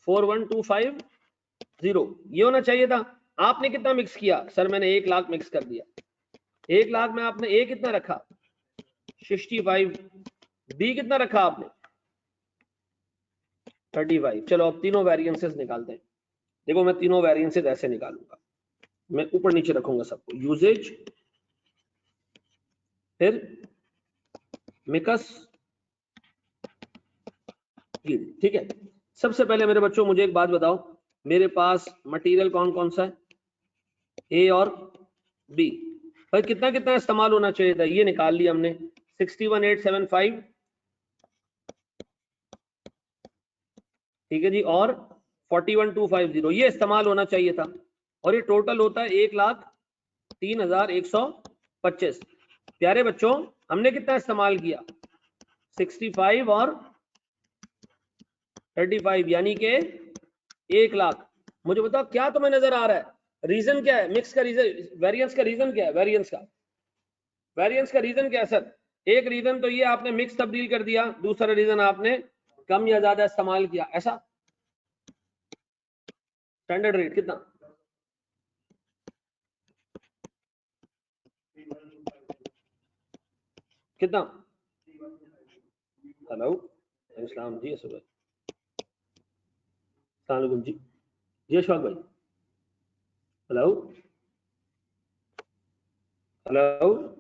41,250। ये होना चाहिए था। आपने कितना मिक्स किया? सर मैंने 1 लाख मिक्स कर दिया। 1 लाख में आपने ए कितना रखा? 65। बी कितना रखा आपने? 35। चलो अब तीनों वेरिएंसेस निकालते हैं। देखो मैं तीनों वेरिएंसेस ऐसे निकालूंगा, मैं ऊपर नीचे रखूंगा सबको। यूजेज, फिर मिक्स, ठीक है। सबसे पहले मेरे बच्चों मुझे एक बात बताओ, मेरे पास मटेरियल कौन कौन सा है? ए और बी। भाई कितना कितना इस्तेमाल होना चाहिए था? ये निकाल लिया हमने 61,875, ठीक है जी, और 41,250 ये इस्तेमाल होना चाहिए था। और ये टोटल होता है 1,03,125। प्यारे बच्चों हमने कितना इस्तेमाल किया? 65 और 35 यानी कि 1 लाख। मुझे बताओ क्या तुम्हें नजर आ रहा है? रीजन क्या है? मिक्स का रीजन, वेरिएंस का रीजन क्या है? वेरिएंस का रीजन क्या है सर? एक रीजन तो ये आपने मिक्स तब्दील कर दिया, दूसरा रीजन आपने कम या ज्यादा इस्तेमाल किया, ऐसा। स्टैंडर्ड रेट कितना? कितना? हेलो इस्लाम जी, सुबह सलाम जी, जी अशफाक भाई, हेलो हेलो।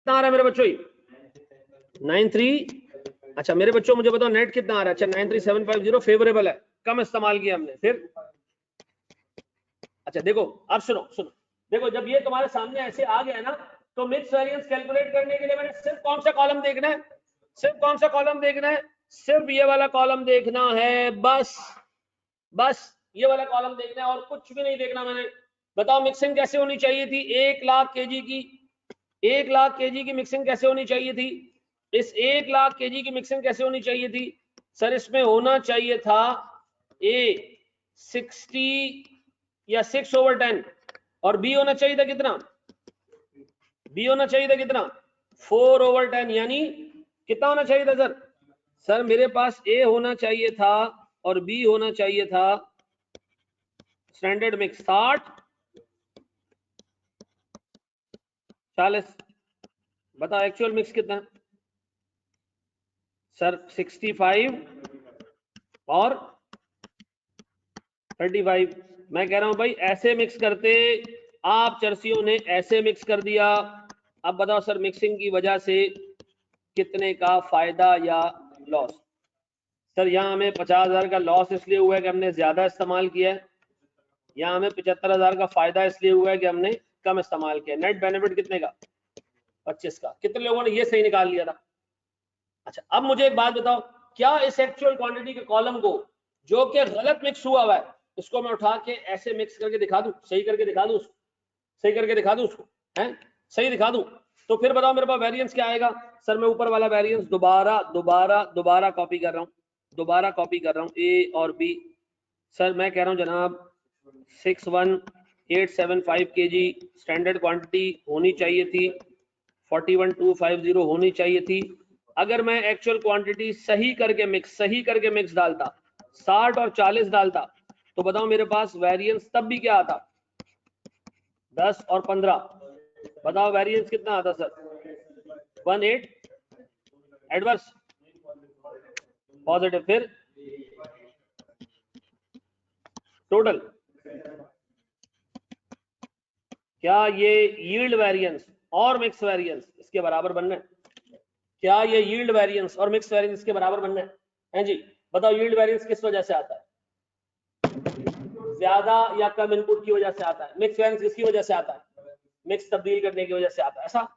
कितना आ रहा है मेरे बच्चों? 93। अच्छा मेरे बच्चों मुझे बताओ नेट कितना आ रहा है? अच्छा 93,750 फेवरेबल है, कम इस्तेमाल किया हमने। फिर अच्छा देखो, अब सुनो सुनो, देखो जब ये तुम्हारे सामने ऐसे आ गया ना, तो मिक्स वेरिएंस कैलकुलेट करने के लिए मैंने सिर्फ कौन सा कॉलम देखना है? सिर्फ कौन सा कॉलम देखना है? सिर्फ ये वाला कॉलम देखना है, बस बस ये वाला कॉलम देखना है और कुछ भी नहीं देखना मैंने। बताओ मिक्सिंग कैसे होनी चाहिए थी? 1 लाख केजी की, 1 लाख केजी की मिक्सिंग कैसे होनी चाहिए थी? इस 1 लाख केजी की मिक्सिंग कैसे होनी चाहिए थी? सर इसमें होना चाहिए था ए 60 या 6/10 और बी होना चाहिए था कितना? बी होना चाहिए था कितना? 4/10 यानी कितना होना चाहिए था सर? सर मेरे पास ए होना चाहिए था और बी होना चाहिए था स्टैंडर्ड मिक्स 60 40। बताओ एक्चुअल मिक्स कितना? सर 65 और 35। मैं कह रहा हूं भाई ऐसे मिक्स करते, आप चर्सियों ने ऐसे मिक्स कर दिया। अब बताओ सर मिक्सिंग की वजह से कितने का फायदा या लॉस? सर यहाँ हमें 50,000 का लॉस इसलिए हुआ है कि हमने ज्यादा इस्तेमाल किया है, यहाँ हमें 75,000 का फायदा इसलिए हुआ है कि हमने कम इस्तेमाल किया। नेट बेनिफिट कितने का? 25 का। कितने लोगों ने ये सही निकाल लिया था? अच्छा अब मुझे एक बात बताओ, क्या इस एक्चुअल क्वांटिटी के कॉलम को जो कि गलत मिक्स हुआ है, इसको मैं उठा के ऐसे मिक्स करके दिखा दूं, सही करके दिखा दूं उसको, सही करके दिखा दूं उसको, हैं? सही दिखा दूं तो फिर बताओ मेरे पास वेरिएंस क्या आएगा। सर मैं ऊपर वाला वेरिएंस दोबारा कॉपी कर रहा हूं, ए और बी। सर मैं कह रहा हूं जनाब 61875 kg स्टैंडर्ड क्वांटिटी होनी चाहिए थी, 41250 होनी चाहिए थी। अगर मैं एक्चुअल क्वांटिटी सही करके मिक्स डालता, 60 और 40 डालता, तो बताओ मेरे पास वेरिएंस तब भी क्या आता, 10 और 15। बताओ वेरिएंस कितना आता सर, 18 एडवर्स पॉजिटिव, फिर टोटल। क्या ये यील्ड वेरिएंस और मिक्स वेरिएंस इसके बराबर बनना है? क्या ये यील्ड वेरिएंस और मिक्स वेरिएंस इसके बराबर बनना है जी? बताओ यील्ड वेरिएंस किस वजह से आता है, ज्यादा या कम इनपुट की वजह से आता है। मिक्स वेरिएंस किसकी वजह से आता है, मिक्स तब्दील करने की वजह से आता है। ऐसा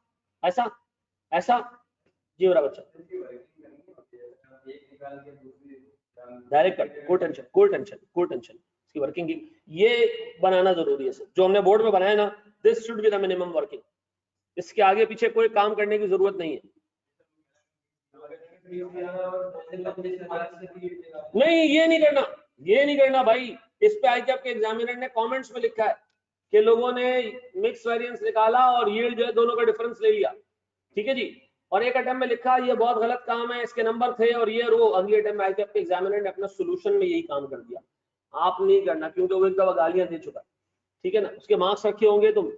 ऐसा ऐसा जी मेरा बच्चा, डायरेक्ट कट, कोई टेंशन इसकी वर्किंग की ये बनाना जरूरी है सर, जो हमने बोर्ड में बनाया ना, this should be the minimum working. इसके आगे पीछे कोई काम करने की जरूरत नहीं है। नहीं ये नहीं करना भाई। इस पे आईकैप के एग्जामिनर ने कमेंट्स में लिखा है कि लोगों ने मिक्स वेरिएंस निकाला और यील्ड जो है दोनों का डिफरेंस ले लिया, ठीक है जी, और एक अटेम्प्ट में लिखा ये बहुत गलत काम है, इसके नंबर थे और ये रो। अगले अटेम्प्ट में आईकैप के एग्जामिनर ने अपना सोल्यूशन में यही काम कर दिया। आप नहीं करना क्योंकि वो एक दफा गालियां दे चुका, ठीक है ना, उसके मार्क्स रखे होंगे तुम।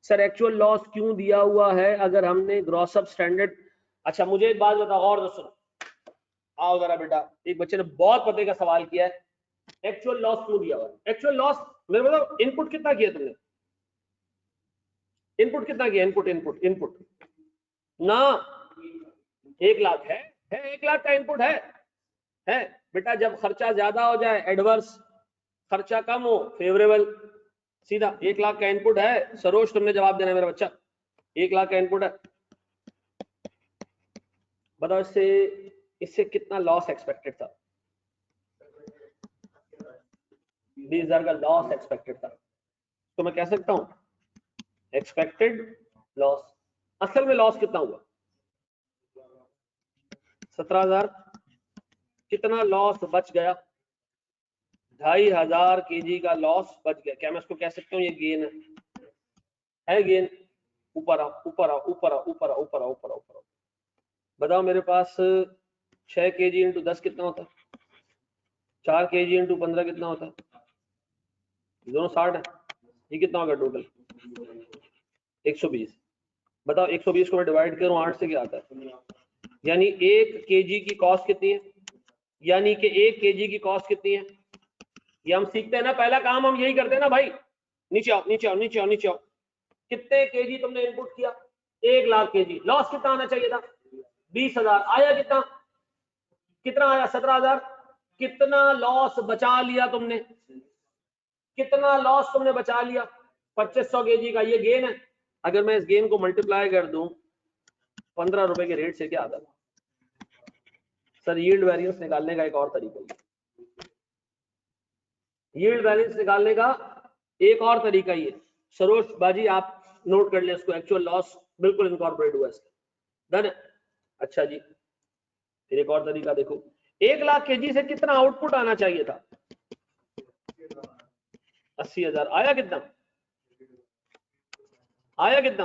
सर एक्चुअल लॉस क्यों दिया हुआ है अगर हमने ग्रॉस अप स्टैंडर्ड। अच्छा मुझे एक बात बताओ और दोस्तों, आओ जरा बेटा, एक बच्चे ने बहुत पते का सवाल किया है, एक्चुअल लॉस क्यों दिया हुआ है? एक्चुअल लॉस मेरे मतलब इनपुट कितना किया तुमने, इनपुट कितना किया, इनपुट ना 1 लाख है 1 लाख का इनपुट है बेटा। जब खर्चा ज्यादा हो जाए एडवर्स, खर्चा कम हो फेवरेबल, सीधा 1 लाख का इनपुट है। सरोज तुमने जवाब देना मेरा बच्चा, 1 लाख का इनपुट है। बताओ इससे कितना लॉस एक्सपेक्टेड था, 20,000 का लॉस एक्सपेक्टेड था। तो मैं कह सकता हूं एक्सपेक्टेड लॉस, असल में लॉस कितना हुआ 17,000। कितना लॉस बच गया, 2,500 kg का लॉस बच गया। क्या मैं इसको कह सकता हूँ ये गेन है गेन? ऊपर आओ ऊपर आओ ऊपर आओ ऊपर आओ ऊपर आओ ऊपर आओ ऊपर आओ। बताओ मेरे पास 6 kg इंटू 10 कितना होता है, 4 kg इंटू 15 कितना होता है, दोनों 60 है, ये कितना होगा टोटल 120। बताओ 120 को मैं डिवाइड करूं 8 से क्या आता है, यानी 1 kg की कॉस्ट कितनी है, यानी कि 1 kg की कॉस्ट कितनी है। ये हम सीखते हैं ना, पहला काम हम यही करते हैं ना भाई। नीचे आओ नीचे आओ नीचे आओ नीचे आओ। कितने केजी तुमने इनपुट किया, 1 लाख केजी। लॉस कितना आना चाहिए था 20,000, आया कितना, कितना आया 17,000। कितना लॉस बचा लिया तुमने, कितना लॉस तुमने बचा लिया, 2500 केजी का ये गेन है। अगर मैं इस गेन को मल्टीप्लाई कर दूं 15 रुपए के रेट से, क्या आता है सर? यील्ड वेरिएंस निकालने का एक और तरीका है, यील्ड वेरिएंस निकालने का एक और तरीका ये सरोज बाजी, आप नोट कर ले इसको, एक्चुअल लॉस बिल्कुल इनकॉर्पोरेट हुआ इसका, डन है। अच्छा जी, फिर एक और तरीका देखो, 1 लाख केजी से कितना आउटपुट आना चाहिए था, 80,000। आया कितना, आया कितना,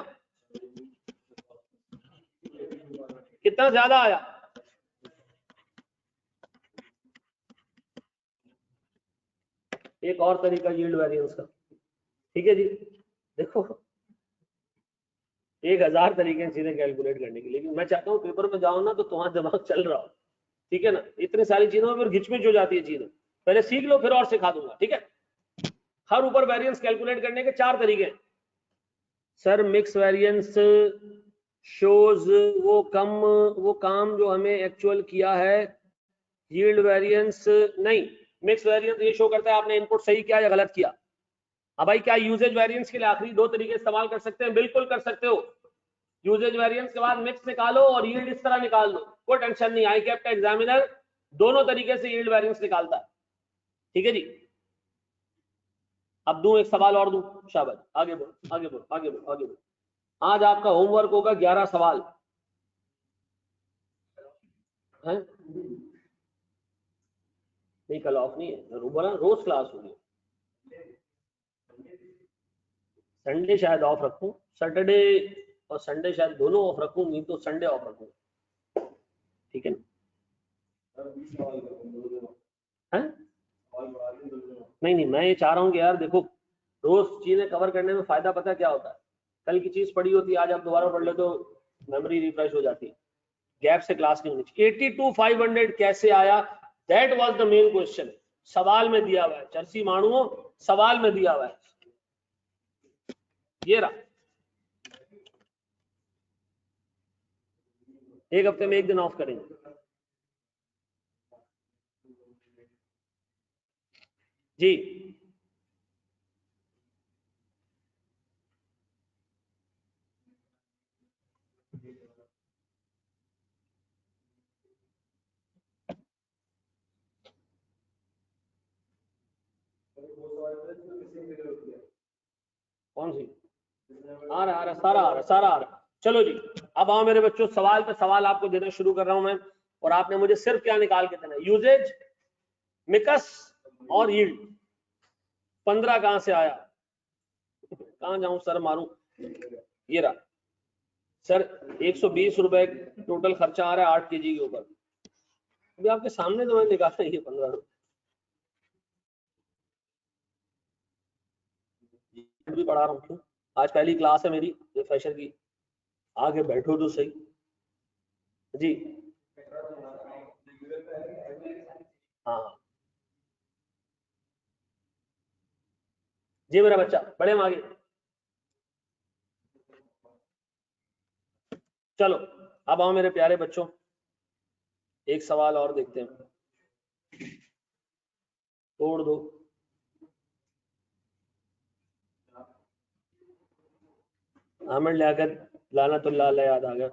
कितना ज्यादा आया, एक और तरीका यील्ड वेरिएंस का, ठीक है जी। देखो 1000 तरीके हैं सीधे कैलकुलेट करने के, लेकिन मैं चाहता हूँ पेपर में जाओ ना तो तुम्हारा दिमाग चल रहा हो, ठीक है ना। इतनी सारी चीजों में फिर घिचमिच हो जाती है चीजें, पहले सीख लो फिर और सिखा दूंगा, ठीक है। हर ऊपर वेरिएंस कैलकुलेट करने के 4 तरीके हैं सर। मिक्स वेरिएंस शोज वो काम जो हमें एक्चुअल किया है, यील्ड वेरिएंस नहीं। मिक्स वेरिएंस ये शो करता है आपने इनपुट सही किया या गलत किया। अब भाई क्या यूजेज वेरिएंस के लिए आखिरी 2 तरीके इस्तेमाल कर सकते हैं? बिल्कुल कर सकते हो। यूजेज वेरिएंस के बाद मिक्स निकालो और यील्ड इस तरह निकाल लो, कोई टेंशन नहीं। आई कैप का एग्जामिनर दोनों तरीके से यील्ड वेरिएंस निकालता है, ठीक है जी। अब दूं एक सवाल और दूं, शाबाश, आगे बढ़ो आगे बढ़ो आगे बढ़ो आगे बढ़ो। आज आपका होमवर्क होगा 11 सवाल है। नहीं कल ऑफ नहीं है, बोला रोज क्लास होगी। संडे शायद ऑफ रखूं, सैटरडे और संडे शायद दोनों ऑफ रखूं, नहीं तो संडे ऑफ रखूं, ठीक है ना? है? नहीं नहीं, मैं ये चाह रहा हूँ कि यार देखो, रोज चीजें कवर करने में फायदा पता है क्या होता है, कल की चीज पढ़ी होती है आज आप दोबारा पढ़ ले तो मेमोरी रिफ्रेश हो जाती है। गैप से क्लास नहीं होनी चाहिए। 82,500 कैसे आया, that was the main question. सवाल में दिया हुआ है, चर्सी माणुओ, सवाल में दिया हुआ है, ये रहा। एक हफ्ते में एक दिन ऑफ करेंगे जी। कौन सी? आ रहा सारा आ रहा सारा आ रहा। चलो जी, अब आओ मेरे बच्चों, सवाल पे सवाल आपको देना शुरू कर रहा हूं मैं, और आपने मुझे सिर्फ क्या निकाल के देना, यूजेज, मिकस और यील्ड। 15 कहां से आया, कहां जाऊं सर मारूं, ये रहा सर। 120 रुपए टोटल खर्चा आ रहा है 8 केजी के ऊपर। अभी आपके सामने तो मैंने निकाला ये 15 भी पढ़ा रहा हूँ। क्यों? आज पहली क्लास है मेरी फ्रेशर की, आगे बैठो तो सही जी। हाँ जी मेरा बच्चा, बड़े हम आगे। चलो अब आओ मेरे प्यारे बच्चों, एक सवाल और देखते हैं, तोड़ दो। आमिर लियाकत लानतुल्लाह अलैह याद आ गया।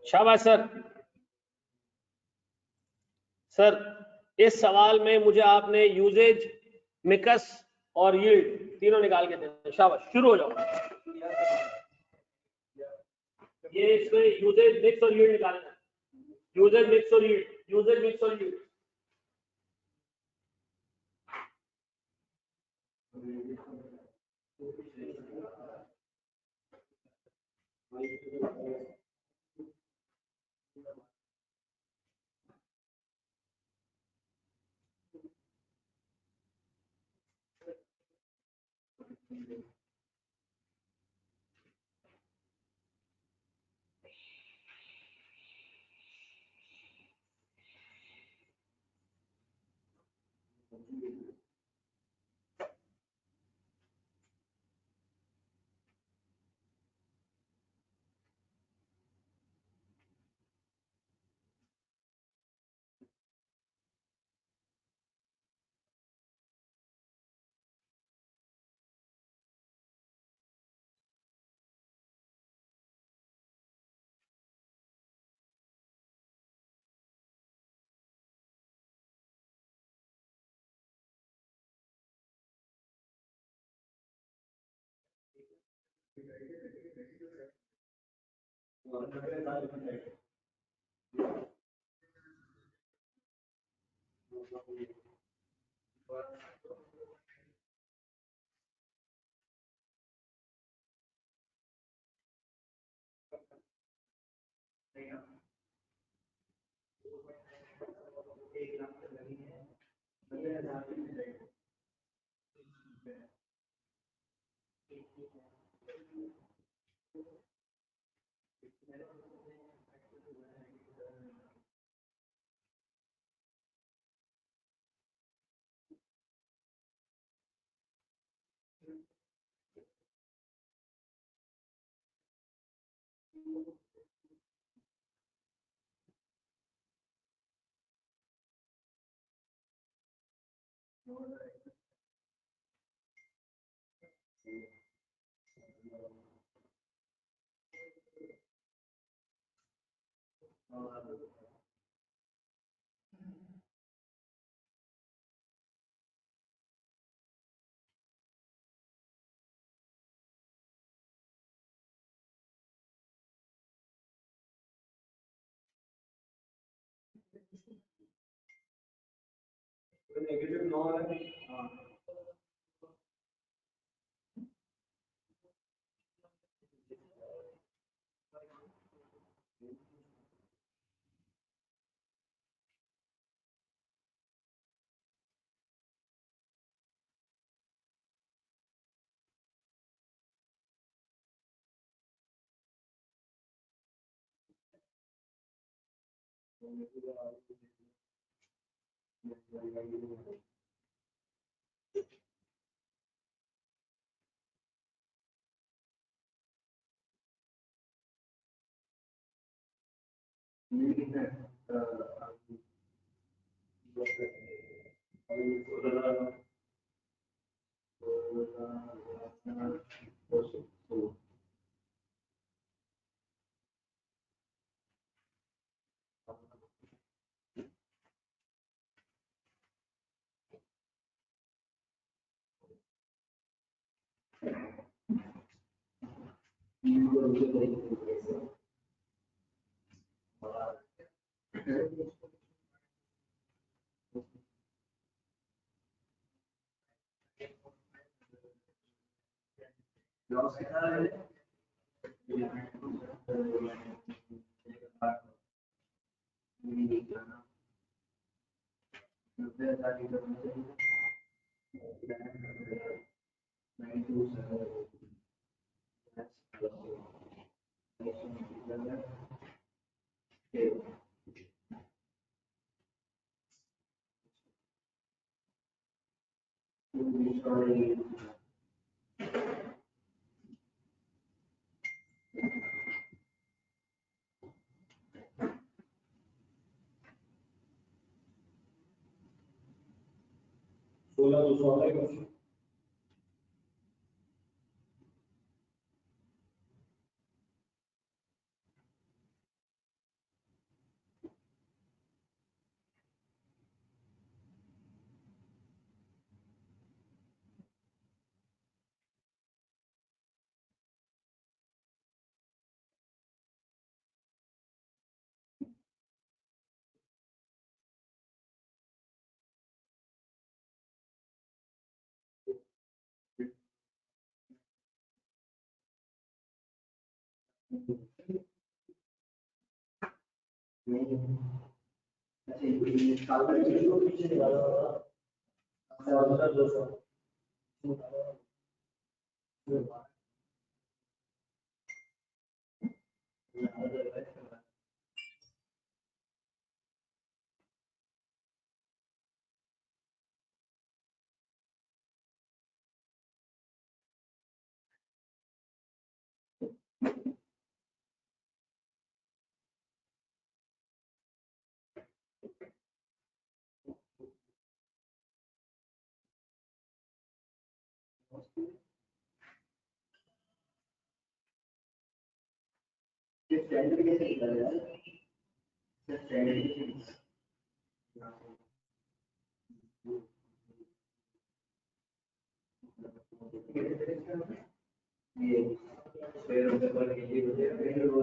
शाबाश सर। सर इस सवाल में मुझे आपने यूजेज, मिकस और यील्ड तीनों निकाल के देना। शाबाश, शुरू हो जाओ। ये इसमें यूजेज, मिक्स और यील्ड निकालना है। यूजेज, मिक्स और यील्ड, यूजेज, मिक्स और यील्ड। नेगेटिव 9 है। सोलह 200 है। स्टैंडर्ड कैसे निकल रहा है स्टैंडर्ड ये फिर उनके पर ये फिर वो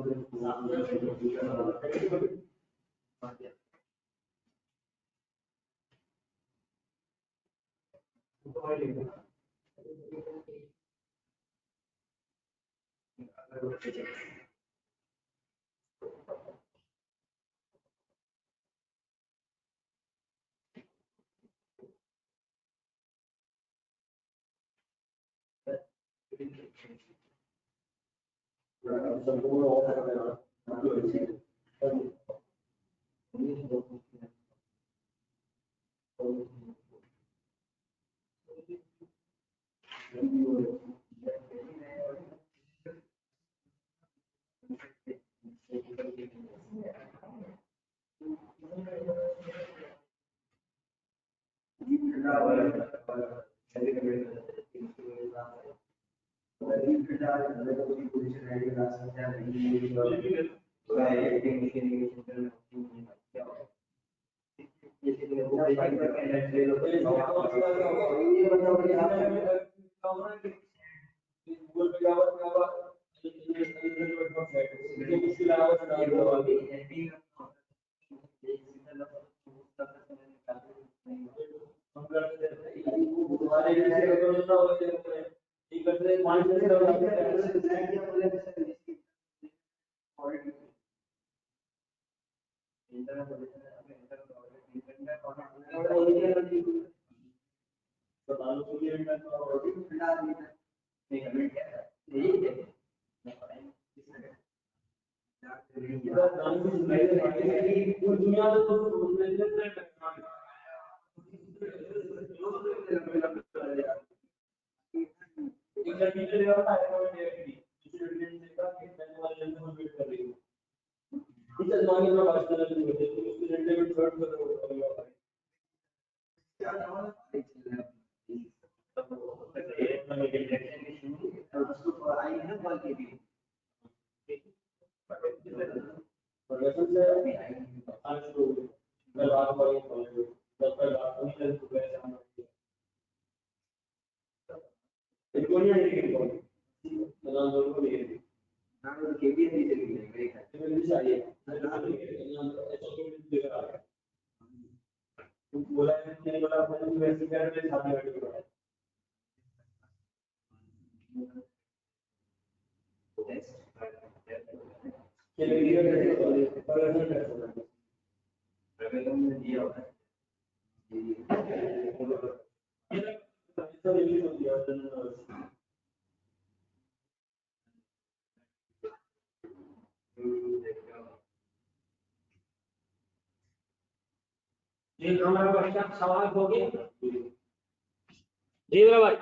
जी मेरा भाई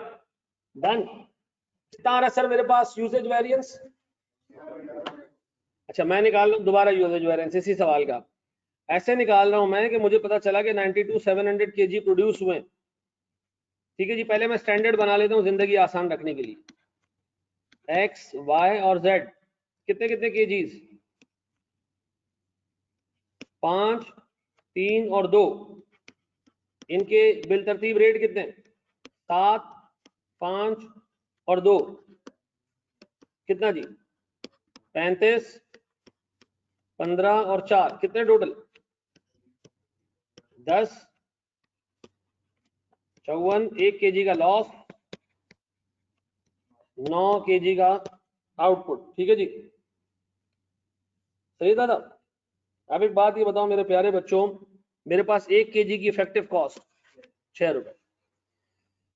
डन। कितना आ रहा है सर मेरे पास यूसेज वेरिएंस? अच्छा मैं निकाल रहा हूँ दोबारा यूसेज वेरिएंस इसी सवाल का। ऐसे निकाल रहा हूँ मैं कि मुझे पता चला कि 92,700 kg प्रोड्यूस हुए। ठीक है जी, पहले मैं स्टैंडर्ड बना लेता हूँ जिंदगी आसान रखने के लिए। एक्स वाई और जेड कितने कितने केजीज? 5, 3 और 2। इनके बिल तरतीब रेट कितने? 7, 5 और 2 कितना जी? 35, 15 और 4 कितने टोटल? 10, 54। 1 kg का लॉस, 9 kg का आउटपुट। ठीक है जी, सही दादा। अब एक बात ये बताओ मेरे प्यारे बच्चों, मेरे पास 1 kg की इफेक्टिव कॉस्ट 6 रुपए।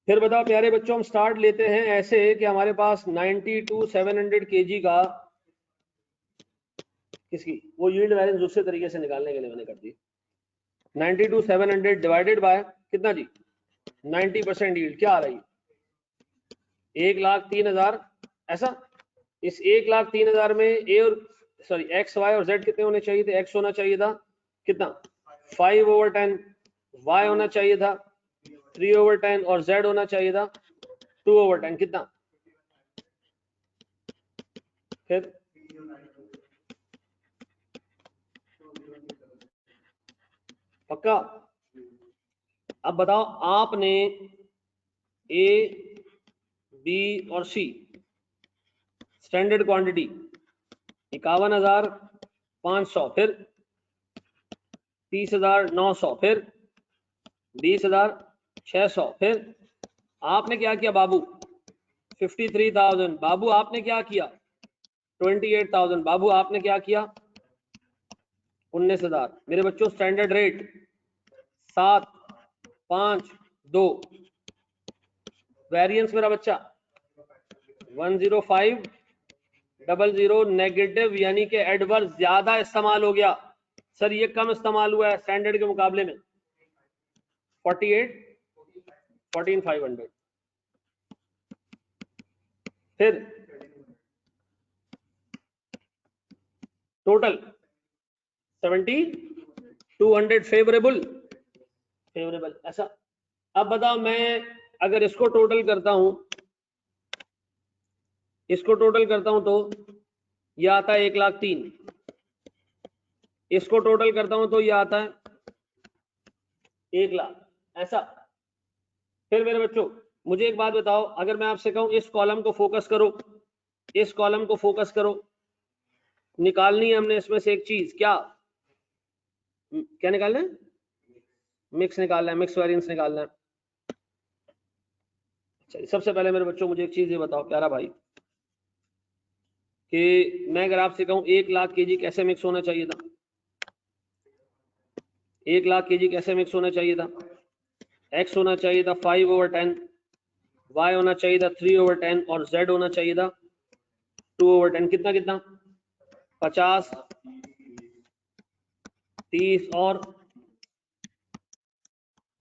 फिर बताओ प्यारे बच्चों, हम स्टार्ट लेते हैं ऐसे कि हमारे पास 92,700 kg का किसकी वो यील्ड वैरिएंस दूसरे तरीके से निकालने के लिए मैंने कर दी। 92,700 डिवाइडेड बाय कितना जी? 90% यील्ड क्या आ रही है? 1,03,000। ऐसा इस 1,03,000 में ए और सॉरी एक्स वाई और जेड कितने होने चाहिए थे? एक्स होना चाहिए था कितना? 5/10। वाई होना चाहिए था 3/10 और जेड होना चाहिए था 2/10। कितना? फिर पक्का? अब बताओ आपने ए बी और सी स्टैंडर्ड क्वांटिटी 51,500, फिर 30,900, फिर 20,600, फिर आपने क्या किया बाबू? 53,000। बाबू आपने क्या किया? 28,000। बाबू आपने क्या किया? 19,000। मेरे बच्चों स्टैंडर्ड रेट 7, 5, 2। वेरिएंस मेरा बच्चा 10500 नेगेटिव, यानी कि एडवर्स ज्यादा इस्तेमाल हो गया। सर ये कम इस्तेमाल हुआ है स्टैंडर्ड के मुकाबले में 48, 14,500। फिर टोटल 7,200 फेवरेबल। ऐसा। अब बताओ मैं अगर इसको टोटल करता हूं, तो यह आता है 1,03,000। इसको टोटल करता हूं तो ये आता है 1 लाख, ऐसा। फिर मेरे बच्चों मुझे एक बात बताओ, अगर मैं आपसे कहूं इस कॉलम को फोकस करो, इस कॉलम को फोकस करो, निकालनी है हमने इसमें से एक चीज, क्या निकालना है? मिक्स निकालना है, मिक्स वेरिएंस निकालना है। अच्छा, सबसे पहले मेरे बच्चों मुझे एक चीज ये बताओ प्यारा भाई, कि मैं अगर आपसे कहूं 1 लाख केजी कैसे मिक्स होना चाहिए था, 1 लाख केजी कैसे मिक्स होना चाहिए था? x होना चाहिए था 5/10, y होना चाहिए था 3/10 और z होना चाहिए था 2/10। कितना कितना? 50, 30 और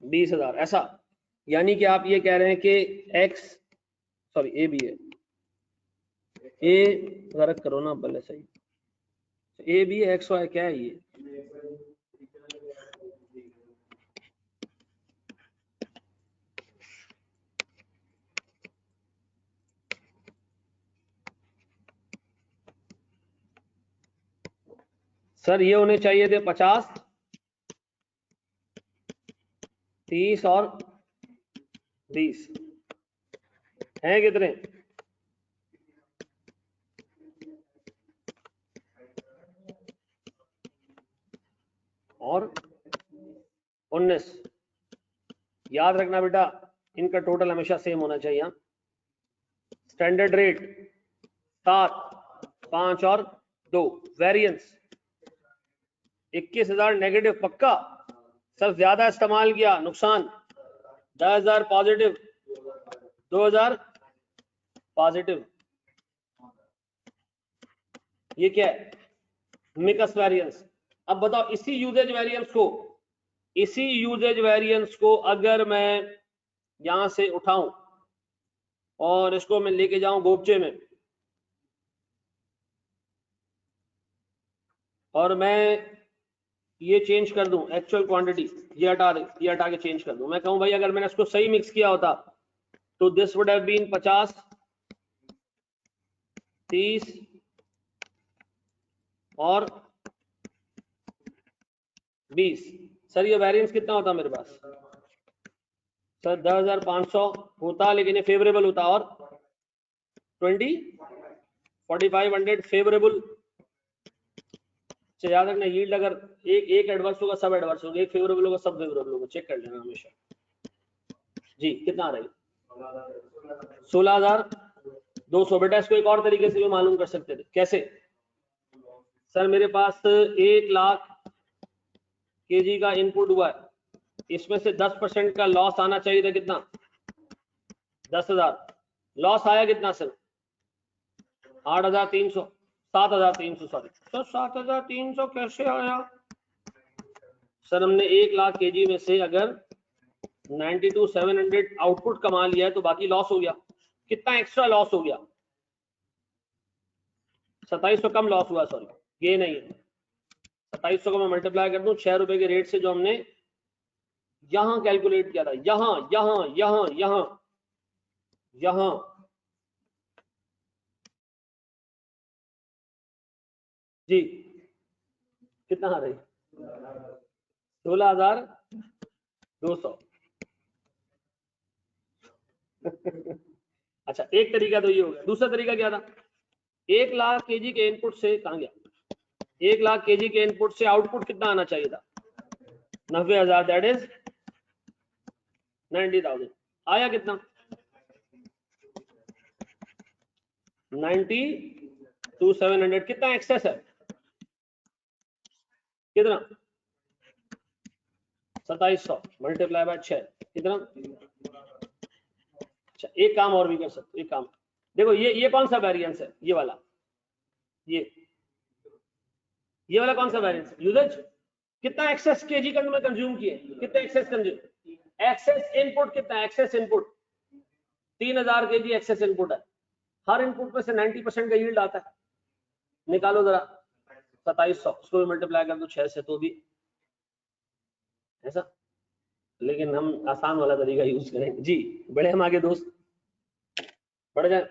20,000, ऐसा। यानी कि आप ये कह रहे हैं कि x, सॉरी ए भी है, ए गलत करो ना पहले, सही ए भी है, एक्स वाई क्या है ये? सर ये होने चाहिए थे 50, 30 और 20, हैं कितने? और 19। याद रखना बेटा, इनका टोटल हमेशा सेम होना चाहिए। स्टैंडर्ड रेट 7, 5 और 2, वेरिएंस 21,000 नेगेटिव पक्का। सर ज्यादा इस्तेमाल किया नुकसान, 10,000 पॉजिटिव, 2,000 पॉजिटिव। ये क्या है? Mix variance. अब बताओ इसी यूजेज वेरिएंस को अगर मैं यहां से उठाऊं और इसको मैं लेके जाऊं गोपचे में, और मैं ये चेंज कर दूं एक्चुअल क्वांटिटी, ये हटा के चेंज कर दूं, मैं कहूं भाई अगर मैंने इसको सही मिक्स किया होता तो दिस वुड हैव बीन 50, 30 और 20। सर ये वेरिएंस कितना होता मेरे पास? सर 10,500 होता, लेकिन ये फेवरेबल होता, और 4500 फेवरेबल। याद रखना यील्ड अगर एक एडवर्स होगा सब एडवर्स होगा, एक फेवरेबल होगा सब फेवरेबल होगा, चेक कर लेना हमेशा। जी कितना आ रहा है? 16,200। बेटा इसको एक और तरीके से भी मालूम कर सकते थे, कैसे? सर मेरे पास 1 लाख केजी का इनपुट हुआ है, इसमें से 10% का लॉस आना चाहिए था, कितना? 10,000। लॉस आया कितना सर? 8,300, 7,300, सॉरी सर 7,300 कैसे आया? सर हमने 1 लाख केजी में से अगर 92,700 आउटपुट कमा लिया है तो बाकी लॉस हो गया। कितना एक्स्ट्रा लॉस हो गया? 2700 कम लॉस हुआ, सॉरी ये नहीं है। 2700 को मैं मल्टीप्लाई कर दूं 6 रुपए के रेट से जो हमने यहां कैलकुलेट किया था, यहां जी कितना आ रही? 16,200। अच्छा एक तरीका तो ये हो गया, दूसरा तरीका क्या था? 1 लाख केजी के इनपुट से, कहां गया? 1 लाख केजी के इनपुट से आउटपुट कितना आना चाहिए था? 90,000, दैट इज 90,000। आया कितना? 92,700। कितना एक्सेस है? कितना? 2700 मल्टीप्लाई बाय 6, कितना? अच्छा एक काम और भी कर सकते, एक काम देखो, ये कौन सा वेरिएंस है? ये वाला, ये वाला कौन सा वेरिएंस? यूजेज। कितना एक्सेस केजी का में कंज्यूम किए? कितना एक्सेस कंज्यूम? एक्सेस इनपुट कितना? Access input 3,000 KG access input है। हर इनपुट में से 90% का यील्ड आता है, निकालो जरा 2700, उसको मल्टीप्लाई कर दो 6 से तो भी ऐसा। लेकिन हम आसान वाला तरीका यूज करेंगे जी। बड़े हम आगे दोस्त बढ़ जाए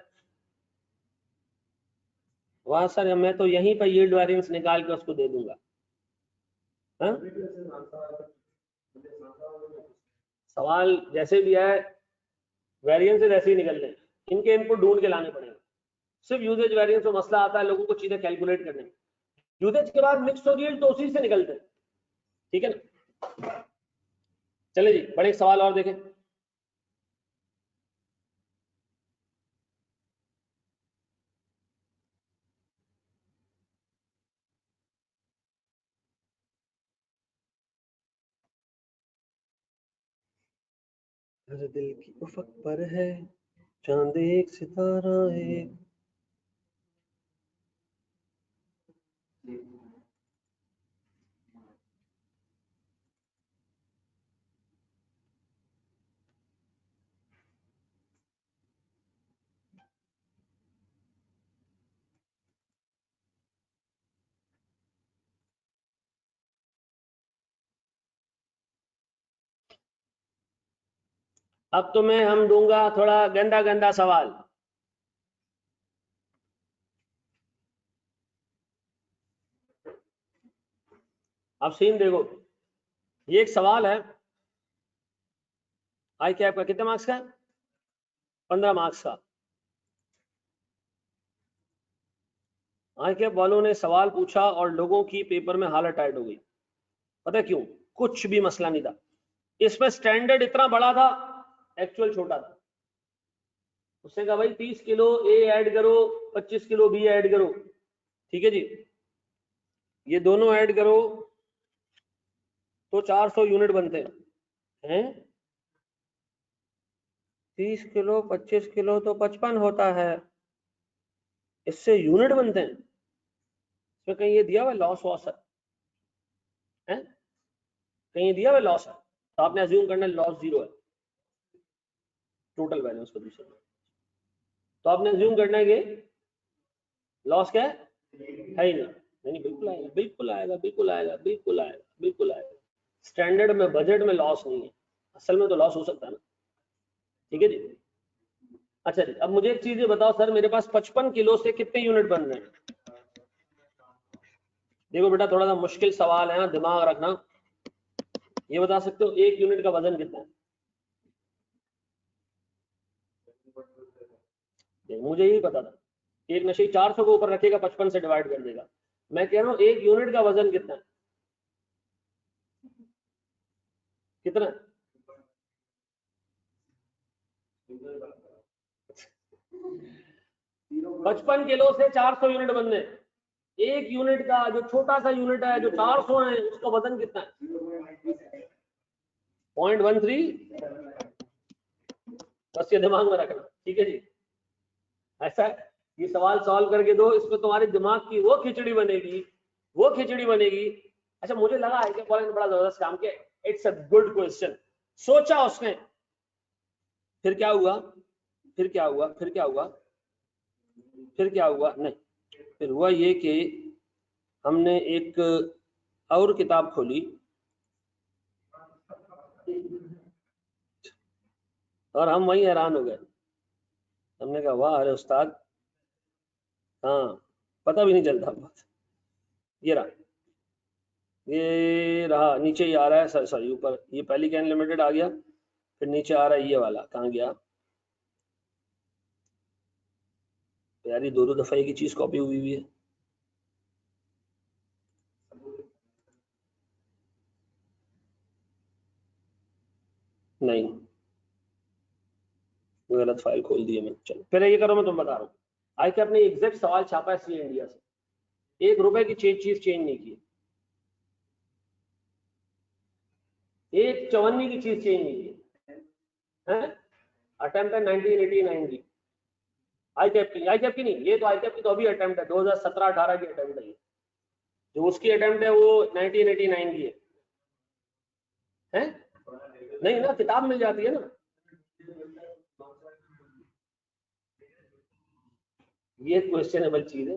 वहां। सर मैं तो यहीं पर यील्ड वेरिएंस निकाल के उसको दे दूंगा, हाँ? सवाल जैसे भी है, वेरिएंस ऐसे ही निकलने, इनके इनपुट ढूंढ के लाने पड़ेंगे। सिर्फ यूजेज वेरिएंस में मसला आता है लोगों को चीजें कैलकुलेट करने में। यूजेज के बाद मिक्स हो यील्ड तो उसी से निकलते हैं, ठीक है ना। चले जी, बड़े सवाल और देखें। हर दिल की उफक पर है चांद एक सितारा एक। अब तुम्हें हम दूंगा थोड़ा गंदा गंदा सवाल। अब सीन देखो, ये एक सवाल है आई कैप का, कितने मार्क्स का? 15 मार्क्स का। आई कैप वालों ने सवाल पूछा और लोगों की पेपर में हालत टाइट हो गई। पता है क्यों? कुछ भी मसला नहीं था इसमें, स्टैंडर्ड इतना बड़ा था, एक्चुअल छोटा था। उसने कहा भाई 30 किलो ए ऐड करो, 25 किलो बी ऐड करो, ठीक है जी, ये दोनों ऐड करो तो 400 यूनिट बनते हैं। 30 किलो 25 किलो तो 55 होता है, इससे यूनिट बनते हैं। इसमें कहीं ये दिया हुआ लॉस वॉस है? कहीं ये दिया हुआ लॉस है? तो आपने अज्यूम करना लॉस जीरो है, टोटल बैलेंस को दूसरा। तो आपने अज्यूम करना है कि लॉस क्या है ही नहीं। नहीं, बिल्कुल आएगा, बिल्कुल आएगा, बिल्कुल आएगा, बिल्कुल आएगा, बिल्कुल आएगा। स्टैंडर्ड में बजट में लॉस नहीं है, असल में तो लॉस हो सकता है ना, ठीक है जी। अच्छा जी, अब मुझे एक चीज ये बताओ सर, मेरे पास 55 किलो से कितने यूनिट बन रहे हैं? देखो बेटा, थोड़ा सा मुश्किल सवाल है, दिमाग रखना। ये बता सकते हो एक यूनिट का वजन कितना है? मुझे यही पता था, एक नशे 400 को ऊपर रखेगा 55 से डिवाइड कर देगा। मैं कह रहा हूँ एक यूनिट का वजन कितना है? कितना? 55 किलो से 400 यूनिट बनने, एक यूनिट का जो छोटा सा यूनिट है जो 400 है उसका वजन कितना है? 0.13। बस ये दिमाग में रखना, ठीक है जी। ऐसा है, ये सवाल सॉल्व करके दो, इसमें तुम्हारे दिमाग की वो खिचड़ी बनेगी, वो खिचड़ी बनेगी। अच्छा, मुझे लगा है कि बड़ा जबरदस्त काम किया, इट्स अ गुड क्वेश्चन, सोचा उसने। फिर क्या हुआ? फिर क्या हुआ? फिर क्या हुआ? फिर क्या हुआ? नहीं, फिर हुआ ये कि हमने एक और किताब खोली और हम वहीं हैरान हो गए। हमने कहा वाह, अरे उस्ताद, हाँ, पता भी नहीं चलता। ये रहा, ये रहा, नीचे ही आ रहा है, सॉरी ऊपर, ये पहली कैन लिमिटेड आ गया, फिर नीचे आ रहा है ये वाला, कहाँ गया यार? ये दो दफा एक ही चीज कॉपी हुई है। नहीं, गलत फाइल खोल दी है मैंने। चलो पहले ये करो, मैं तुम बता रहा हूँ। आई के अपने एग्जैक्ट सवाल छापा है सी इंडिया से, 1 रुपए की चीज चेंज नहीं की, एक चवन्नी की चीज चेंज नहीं की है। अटेम्प्ट है 1989 की, आई कैप की, आई कैप की नहीं, ये तो आई कैप की तो अभी अटेम्प्ट है, 2017-18 की अटेम्प्ट है। जो उसकी अटेम्प्ट है वो 1989 की है? नहीं ना, किताब मिल जाती है ना। ये क्वेश्चनेबल चीज है।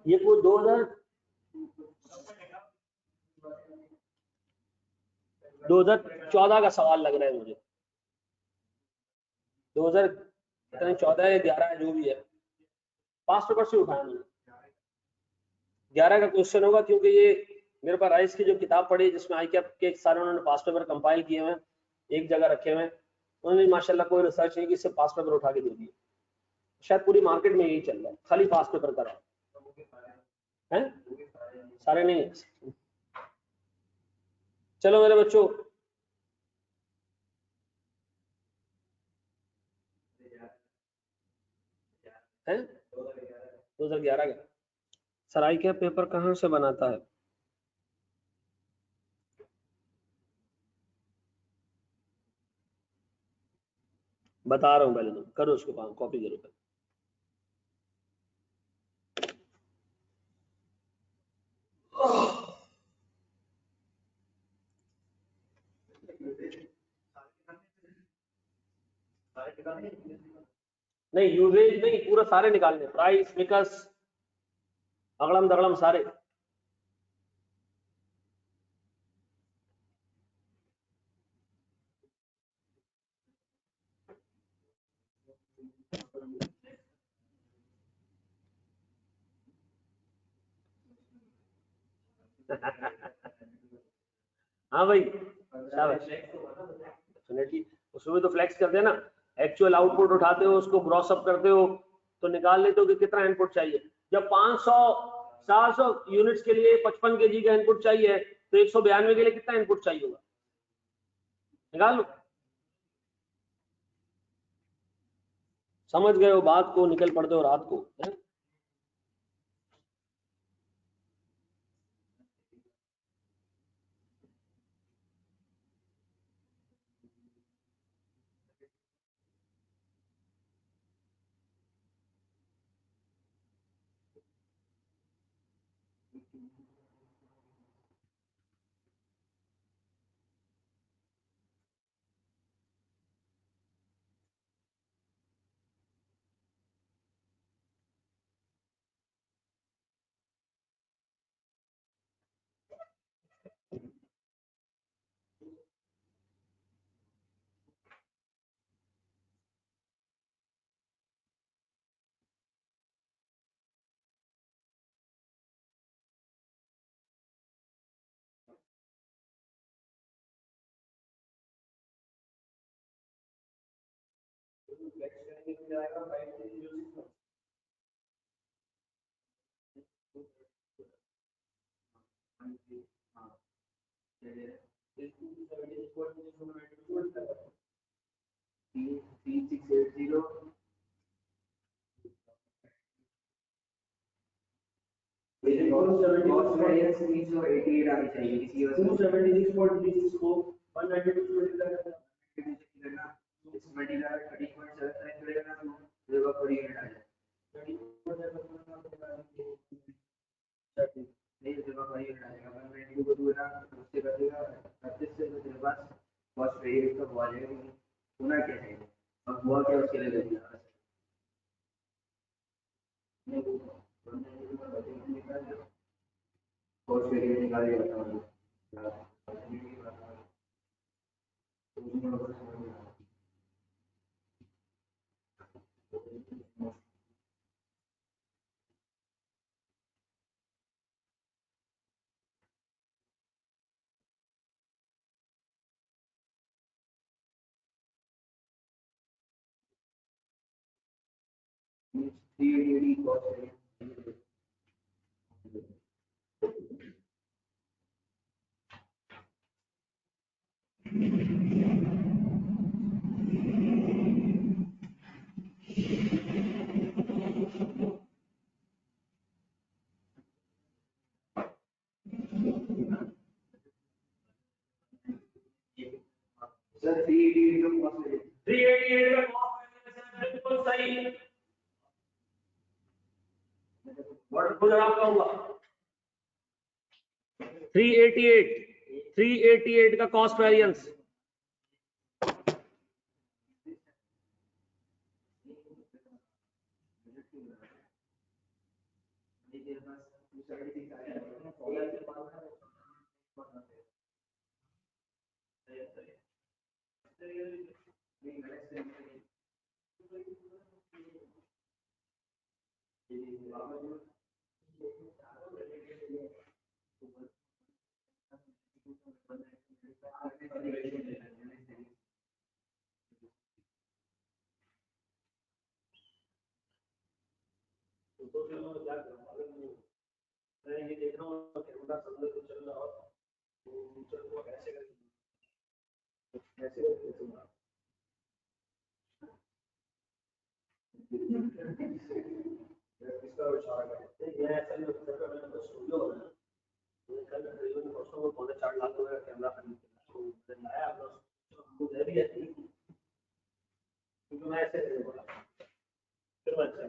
ये कोई 2000 2014 का सवाल लग रहा है मुझे, 2014 या 11 जो भी है, पास्ट पेपर से उठाया मैंने। 11 का क्वेश्चन होगा, क्योंकि ये मेरे पास राइस की जो किताब पड़ी जिसमें आई कैप के सारे उन्होंने पास्ट पेपर कंपाइल किए हुए हैं, एक जगह रखे हुए हैं। उन्होंने माशाल्लाह कोई रिसर्च नहीं की, सिर्फ पास्ट पेपर उठा के दे दिए। शायद पूरी मार्केट में यही चल रहा है, खाली पास्ट पेपर कर रहा है, सारे नहीं है। चलो मेरे बच्चों, है 2011 का सराय का पेपर कहाँ से बनाता है? बता रहा हूँ, पहले तुम करो उसको काम, कॉपी करो पहले। नहीं यूजेज नहीं, पूरा सारे निकालने, प्राइस मिकस अगड़म दगड़म सारे। हाँ भाई, उसमें तो फ्लेक्स कर देना, एक्चुअल आउटपुट उठाते हो, उसको ग्रॉस अप करते हो, तो निकाल लेते हो कि कितना इनपुट चाहिए। जब 400 यूनिट्स के लिए 55 केजी का इनपुट चाहिए, तो 192 के लिए कितना इनपुट चाहिए होगा, निकाल लो। समझ गए हो बात को, निकल पड़ते हो रात को, है? सर 388 का बिल्कुल सही। वाटर आपका होगा 388 का कॉस्ट वेरिएंस। मैं ये देख रहा हूँ कैमरा सामने तो चल रहा हो तो चलो ऐसे करके इसका इशारा करते हैं ये ऐसा नहीं होता है मैंने तो स्टूडियो बनाया मैंने कल करीबन परसों को 4.5 लाख रुपए का कैमरा खरीद तो मैंने लाया अपना तो दे भी है क्योंकि मैं ऐसे नहीं बोला फिर मैं अच्छा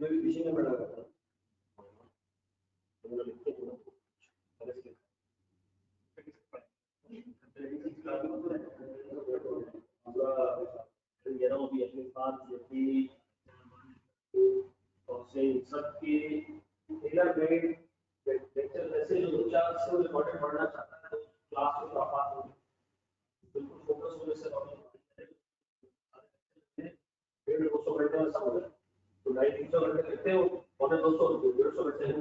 मैं भी पीछे में पड़ा करता सबकी लेक्चर वैसे जो 2-4 से रिकॉर्डेड पढ़ना चाहता है तो क्लास में पास हो बिल्कुल फोकस होने से 150 घंटे में समझ तो 250 घंटे करते हो 250 150 घंटे में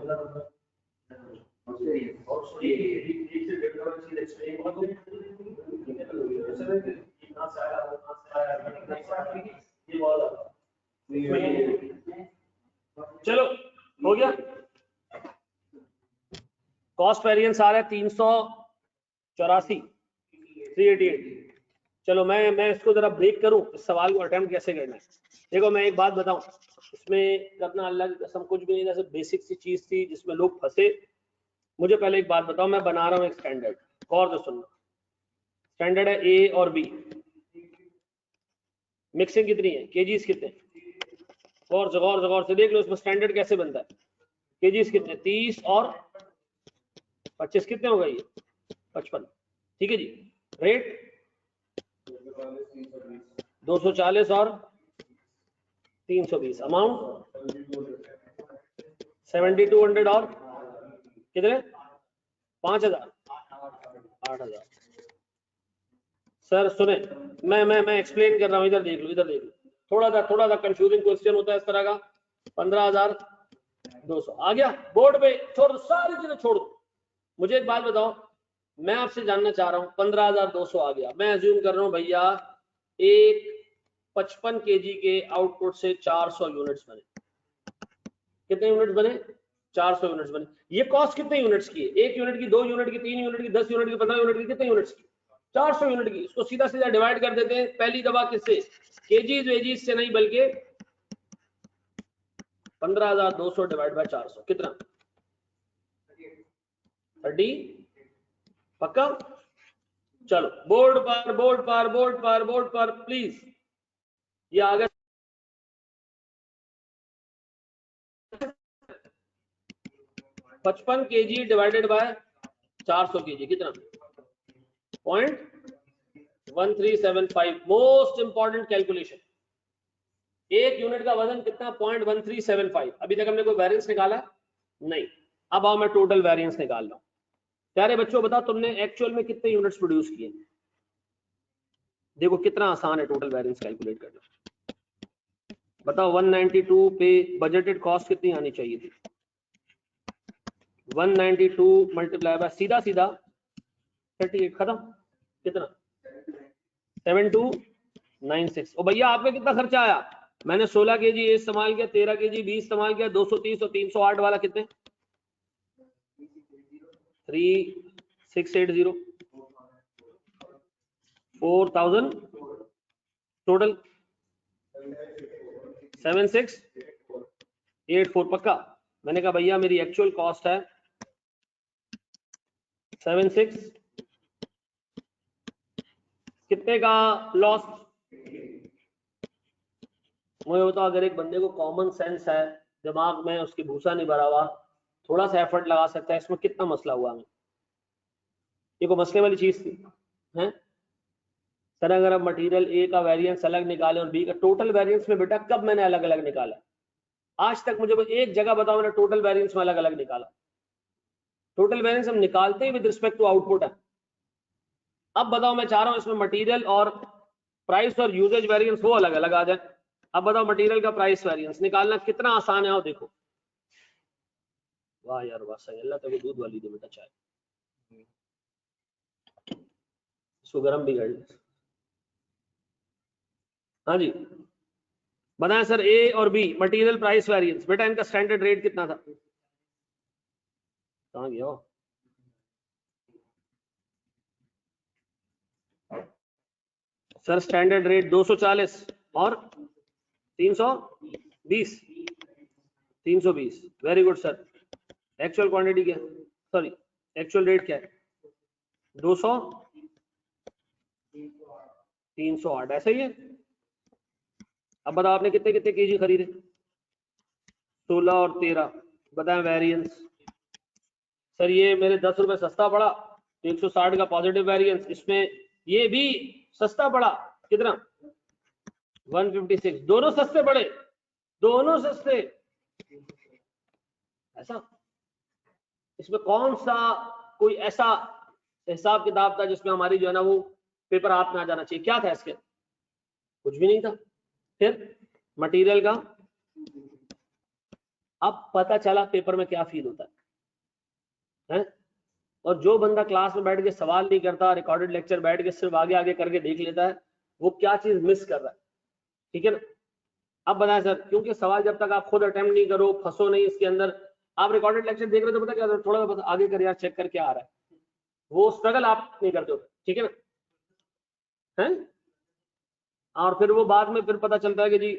और एक से 1.5 घंटे चीज एक्सप्लेन करो कितना से आया ये वाला चलो हो गया कॉस्ट वेरिएंस आ रहा है 384 388 चलो मैं इसको जरा ब्रेक करूं इस सवाल को अटेम्प्ट कैसे करना है देखो मैं एक बात बताऊं इसमें करना अल्लाह की कसम कुछ भी नहीं जैसे बेसिक सी चीज थी जिसमें लोग फंसे मुझे पहले एक बात बताओ मैं बना रहा हूं एक स्टैंडर्ड और तो सुनना स्टैंडर्ड है ए और बी मिक्सिंग कितनी है केजीज कितने गौर से देख लो इसमें स्टैंडर्ड कैसे बनता है केजीज कितने 30 और 25 कितने हो गए 55 ठीक है जी रेट 240 और 320 अमाउंट 7200 और कितने 5000 8000 सर सुने मैं एक्सप्लेन कर रहा हूं इधर देख लो थोड़ा सा कंफ्यूजिंग क्वेश्चन होता है इस तरह का 15200 आ गया बोर्ड पे छोड़ दो सारी चीजें छोड़ दो मुझे एक बात बताओ मैं आपसे जानना चाह रहा हूं 15200 आ गया मैं अज्यूम कर रहा हूं भैया एक 55 केजी के आउटपुट से 400 यूनिट्स बने कितने यूनिट्स बने 400 यूनिट्स बने ये कॉस्ट कितने यूनिट्स की है 1 यूनिट की 2 यूनिट की 3 यूनिट की 10 यूनिट की 15 यूनिट की कितने यूनिट्स की 400 यूनिट की इसको सीधा डिवाइड कर देते हैं पहली दफा किससे केजीज वेजीज से नहीं बल्कि 15200 डिवाइड बाय 400 कितना 30 पक्का चलो बोर्ड पर प्लीज ये आ गया 55 केजी डिवाइडेड बाय 400 केजी कितना 0.1375 मोस्ट इंपॉर्टेंट कैलकुलेशन एक यूनिट का वजन कितना 0.1375 अभी तक हमने कोई वेरिएंस निकाला नहीं अब आओ मैं टोटल वेरिएंस निकाल रहा हूं प्यारे बच्चों बताओ तुमने एक्चुअल में कितने यूनिट्स प्रोड्यूस किए देखो कितना आसान है टोटल वेरिएंस कैलकुलेट करना बताओ 192 पे बजटेड कॉस्ट कितनी आनी चाहिए थी 192 मल्टीप्लाई बाय सीधा 38 खत्म कितना 7296 ओ भैया आपका कितना खर्चा आया मैंने 16 केजी इस्तेमाल किया 13 केजी 20 इस्तेमाल किया 230 और 308 वाला कितने 3680 4000 टोटल 7684 पक्का मैंने कहा भैया मेरी एक्चुअल कॉस्ट है 76 कितने का लॉस मुझे बताओ अगर एक बंदे को कॉमन सेंस है दिमाग में उसकी भूसा नहीं भरा हुआ थोड़ा सा एफर्ट लगा सकता है इसमें कितना मसला हुआ हमें ये कोई मसले वाली चीज थी हैं सर अगर अब मटेरियल ए का वेरिएंस अलग निकाले और बी का, टोटल वेरिएंस में बेटा कब मैंने अलग अलग निकाला? आज तक मुझे एक जगह बताओ मैंने टोटल वेरिएंस में अलग अलग निकाला? टोटल वेरिएंस हम निकालते ही विद रिस्पेक्ट टू आउटपुट है। अब बताओ, मैं चाह रहा हूं इसमें मटेरियल और प्राइस और यूजेज वेरिएंस वो अलग अलग आ जाए। अब बताओ मटेरियल का प्राइस वेरिएंस निकालना कितना आसान है? आओ देखो। वाह यार वाह, सही, अल्लाह तक दूध वाली दे बेटा चाय, इसको गर्म भी कर ले। हाँ जी बताएं सर, ए और बी मटेरियल प्राइस वेरिएंस, बेटा इनका स्टैंडर्ड रेट कितना था? कहाँ गया वो? सर स्टैंडर्ड रेट 240 और 320, 320। Very good sir. Actual quantity क्या, सॉरी एक्चुअल रेट क्या है? 200, 308, ऐसा ही है। अब बताओ आपने कितने कितने केजी खरीदे? 16 और 13। बताएं वेरिएंस। सर ये मेरे 10 रुपए सस्ता पड़ा, 160 का पॉजिटिव वेरिएंस, इसमें ये भी सस्ता पड़ा, कितना? 156। दोनों सस्ते पड़े, दोनों सस्ते। ऐसा, इसमें कौन सा कोई ऐसा हिसाब किताब था जिसमें हमारी जो है ना वो पेपर हाथ में आ जाना चाहिए? क्या था इसके? कुछ भी नहीं था। फिर मटेरियल का, अब पता चला पेपर में क्या फील होता है? और जो बंदा क्लास में बैठ के सवाल नहीं करता, रिकॉर्डेड लेक्चर बैठ के सिर्फ आगे आगे करके देख लेता है, वो क्या चीज मिस कर रहा है। ठीक है ना? अब बताएं सर, क्योंकि सवाल जब तक आप खुद अटेम्प्ट नहीं करो, फंसो नहीं इसके अंदर, आप रिकॉर्डेड लेक्चर देख रहे हो तो पता क्या, थोड़ा सा आगे कर यार, चेक करके आ रहा है, वो स्ट्रगल आप नहीं करते हो। ठीक है ना? हैं? और फिर वो बाद में फिर पता चलता है कि जी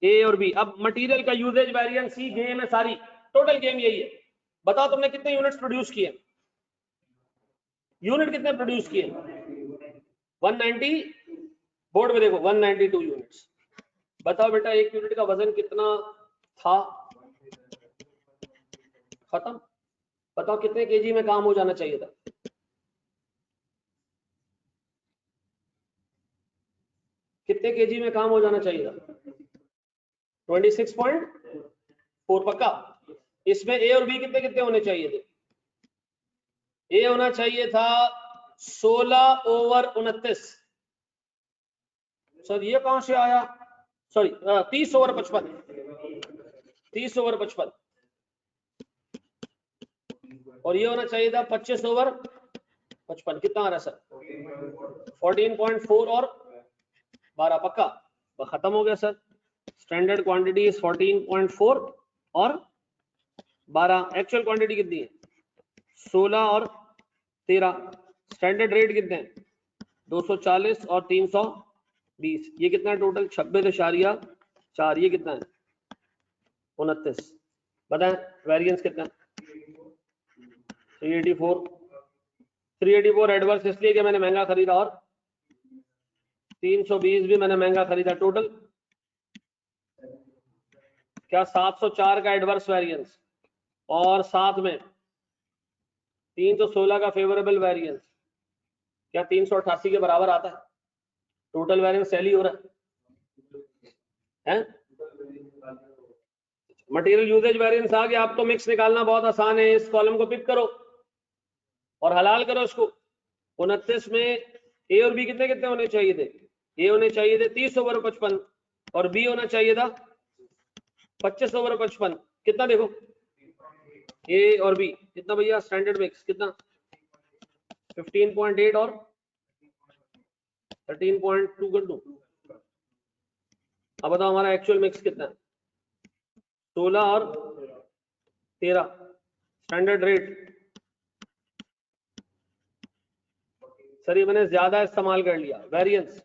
ए और बी। अब मटेरियल का यूजेज वेरिएंस ही गेम है सारी, टोटल गेम यही है। बताओ तुमने कितने यूनिट्स प्रोड्यूस किए? यूनिट कितने प्रोड्यूस किए? 190, बोर्ड में देखो 192 यूनिट्स। बताओ बेटा एक यूनिट का वजन कितना था? खत्म। बताओ कितने केजी में काम हो जाना चाहिए था? कितने केजी में काम हो जाना चाहिए था? 26.4 पक्का। इसमें ए और बी कितने कितने होने चाहिए थे? ए होना चाहिए था 16/29। सर ये कहां से आया? सॉरी 30/55, 30/55। और ये होना चाहिए था 25/55। कितना आ रहा है सर? 14.4 और 12 पक्का। खत्म हो गया सर। स्टैंडर्ड क्वांटिटी 14.4 और 12। एक्चुअल क्वांटिटी कितनी है? 16 और 13। स्टैंडर्ड रेट कितने हैं? 240 और 320। ये कितना है टोटल? 26.4। ये कितना है? 29। बताएं वेरिएंस कितना है? 384। 384 एडवर्स इसलिए कि मैंने महंगा खरीदा, और 320 भी मैंने महंगा खरीदा। टोटल क्या? 704 का एडवर्स वेरिएंस, और साथ में 316 का फेवरेबल वेरिएंस। क्या 388 के बराबर आता है? टोटल वेरिएंस सेल ही हो रहा है? मटेरियल यूजेज वेरिएंस आ गया। आप तो मिक्स निकालना बहुत आसान है। इस कॉलम को पिक करो और हलाल करो इसको। 29 में ए और बी कितने कितने होने चाहिए थे? ए होने चाहिए थे 30/55 और बी होना चाहिए था 25/55। कितना देखो? ए और बी कितना भैया? स्टैंडर्ड मिक्स कितना? 15.8 और 13.2 कर दूं? अब बताओ हमारा एक्चुअल मिक्स कितना है? 16 और 13। स्टैंडर्ड रेट सर ये मैंने ज्यादा इस्तेमाल कर लिया। वेरिएंस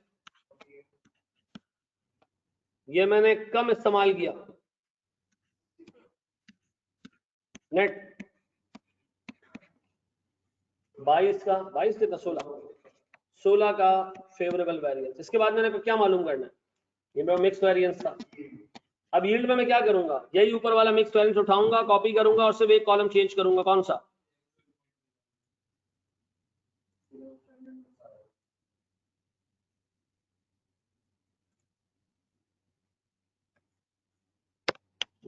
ये मैंने कम इस्तेमाल किया। नेट 22 का, 22 कितना? 16 का फेवरेबल वेरिएंस। इसके बाद मैंने क्या मालूम करना है? ये मेरा मिक्स वेरिएंस था। अब यील्ड में मैं क्या करूंगा? यही ऊपर वाला मिक्स वेरिएंस उठाऊंगा, कॉपी करूंगा और सिर्फ एक कॉलम चेंज करूंगा। कौन सा?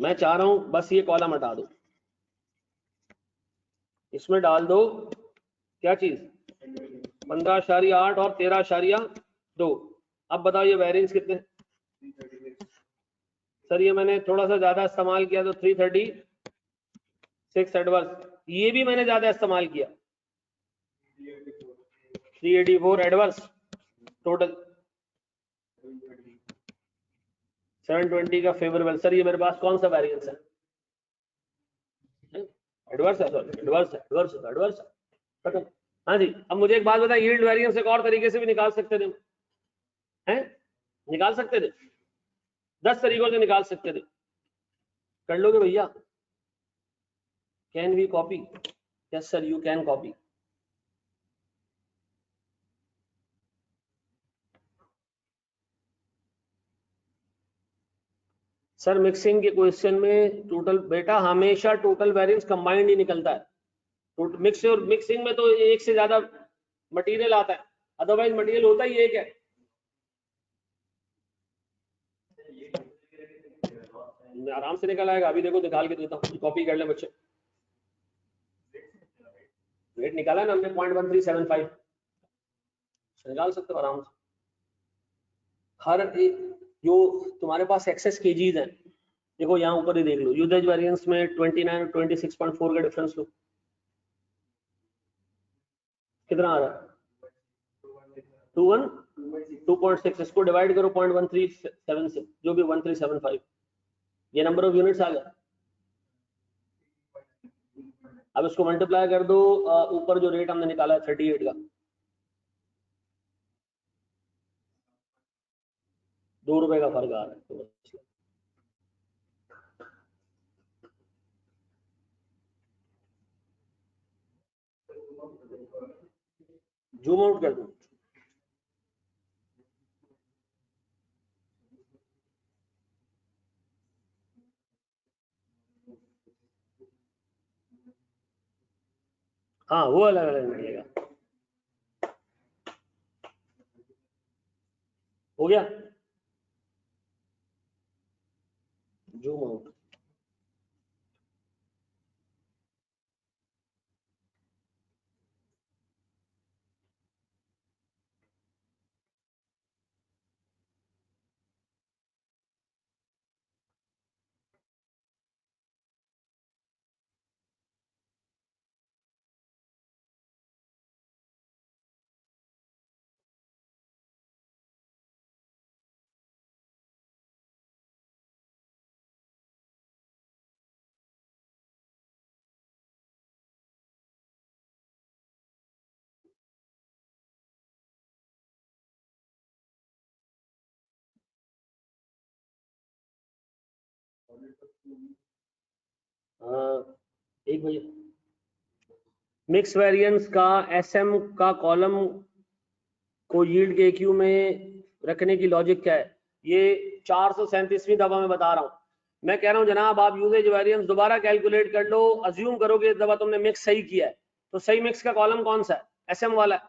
मैं चाह रहा हूं बस ये कॉलम हटा दो, इसमें डाल दो क्या चीज 15.8 और 13.2। अब बताओ ये वेरिएंस कितने? सर ये मैंने थोड़ा सा ज्यादा इस्तेमाल किया तो 336 एडवर्स, ये भी मैंने ज्यादा इस्तेमाल किया 384 एडवर्स, टोटल 720 का फेवरेबल। सर ये मेरे पास कौन सा वेरिएंस है? एडवर्स है, सॉरी एडवर्स है, एडवर्स है, एडवर्स है, खत्म। हाँ जी, अब मुझे एक बात बता, यील्ड वेरिएंस एक और तरीके से भी निकाल सकते थे हैं? निकाल सकते थे, 10 तरीकों से निकाल सकते थे। कर लोगे भैया? Can we copy? Yes sir, you can copy. Sir mixing के क्वेश्चन में टोटल, बेटा हमेशा टोटल वेरिएंस कंबाइंड ही निकलता है। मिक्स और मिक्सिंग में तो एक से ज्यादा मटेरियल आता है, अदरवाइज मटेरियल होता ही एक है। आराम से निकल आएगा, अभी देखो निकाल के देता हूँ, कॉपी कर ले बच्चे। रेट निकाला ना हमने 0.1375, निकाल सकते हो आराम से। हर एक जो तुम्हारे पास एक्सेस केजीज हैं, देखो यहाँ ऊपर ही देख लो, यूजेज वेरिएंस में 29 और 26.4 का डिफरेंस लो, कितना आ रहा है? 2.6, इसको डिवाइड करो 0.137 से, जो भी 1375, ये नंबर ऑफ यूनिट्स आ गया। अब इसको मल्टीप्लाई कर दो, ऊपर जो रेट हमने निकाला है 38 का, ₹2 का फर्क आ रहा है। जूम आउट कर दो। हाँ वो अलग अलग मिलेगा। हो गया, जूम आउट। एक भैया, मिक्स वेरिएंस का एसएम का कॉलम को यील्ड के क्यू में रखने की लॉजिक क्या है? ये 437वीं दफा मैं बता रहा हूं। मैं कह रहा हूं जनाब आप यूजेज वेरिएंस दोबारा कैलकुलेट कर लो, अज्यूम करोगे इस दफा तुमने मिक्स सही किया है, तो सही मिक्स का कॉलम कौन सा है? एसएम वाला है।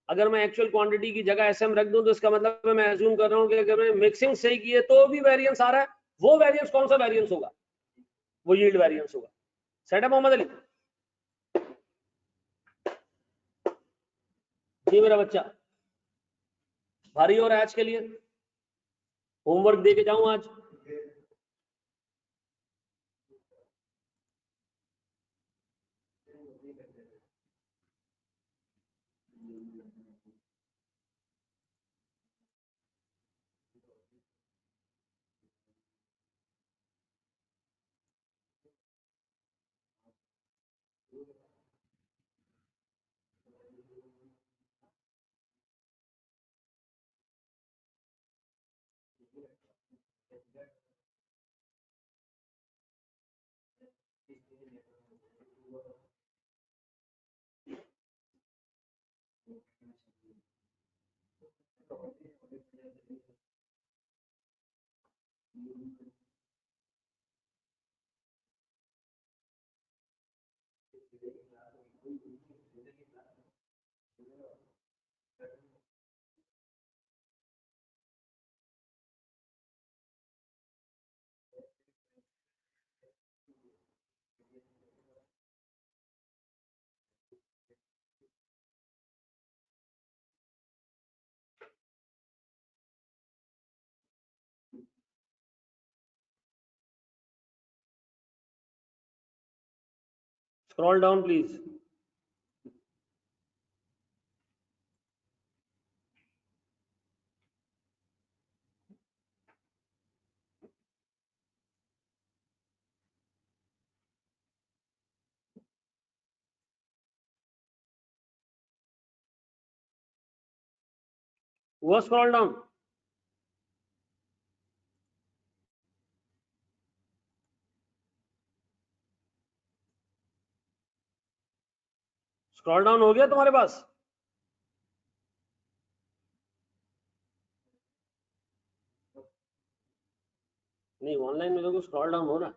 अगर मैं एक्चुअल क्वांटिटी की जगह एसएम रख दूं तो इसका मतलब है मैं अज्यूम कर रहा हूं कि अगर मैं मिक्सिंग सही की है तो भी वेरिएंस आ रहा है। वो वेरिएंस कौन सा वेरिएंस होगा? वो यील्ड वेरिएंस होगा। सेट है मोहम्मद अली? जी मेरा बच्चा, भारी हो रहा है आज के लिए? होमवर्क दे के जाऊं आज? Scroll down, please. वो scroll down. Scroll down हो गया तुम्हारे पास? नहीं, ऑनलाइन में देखो स्क्रॉल डाउन हो रहा है.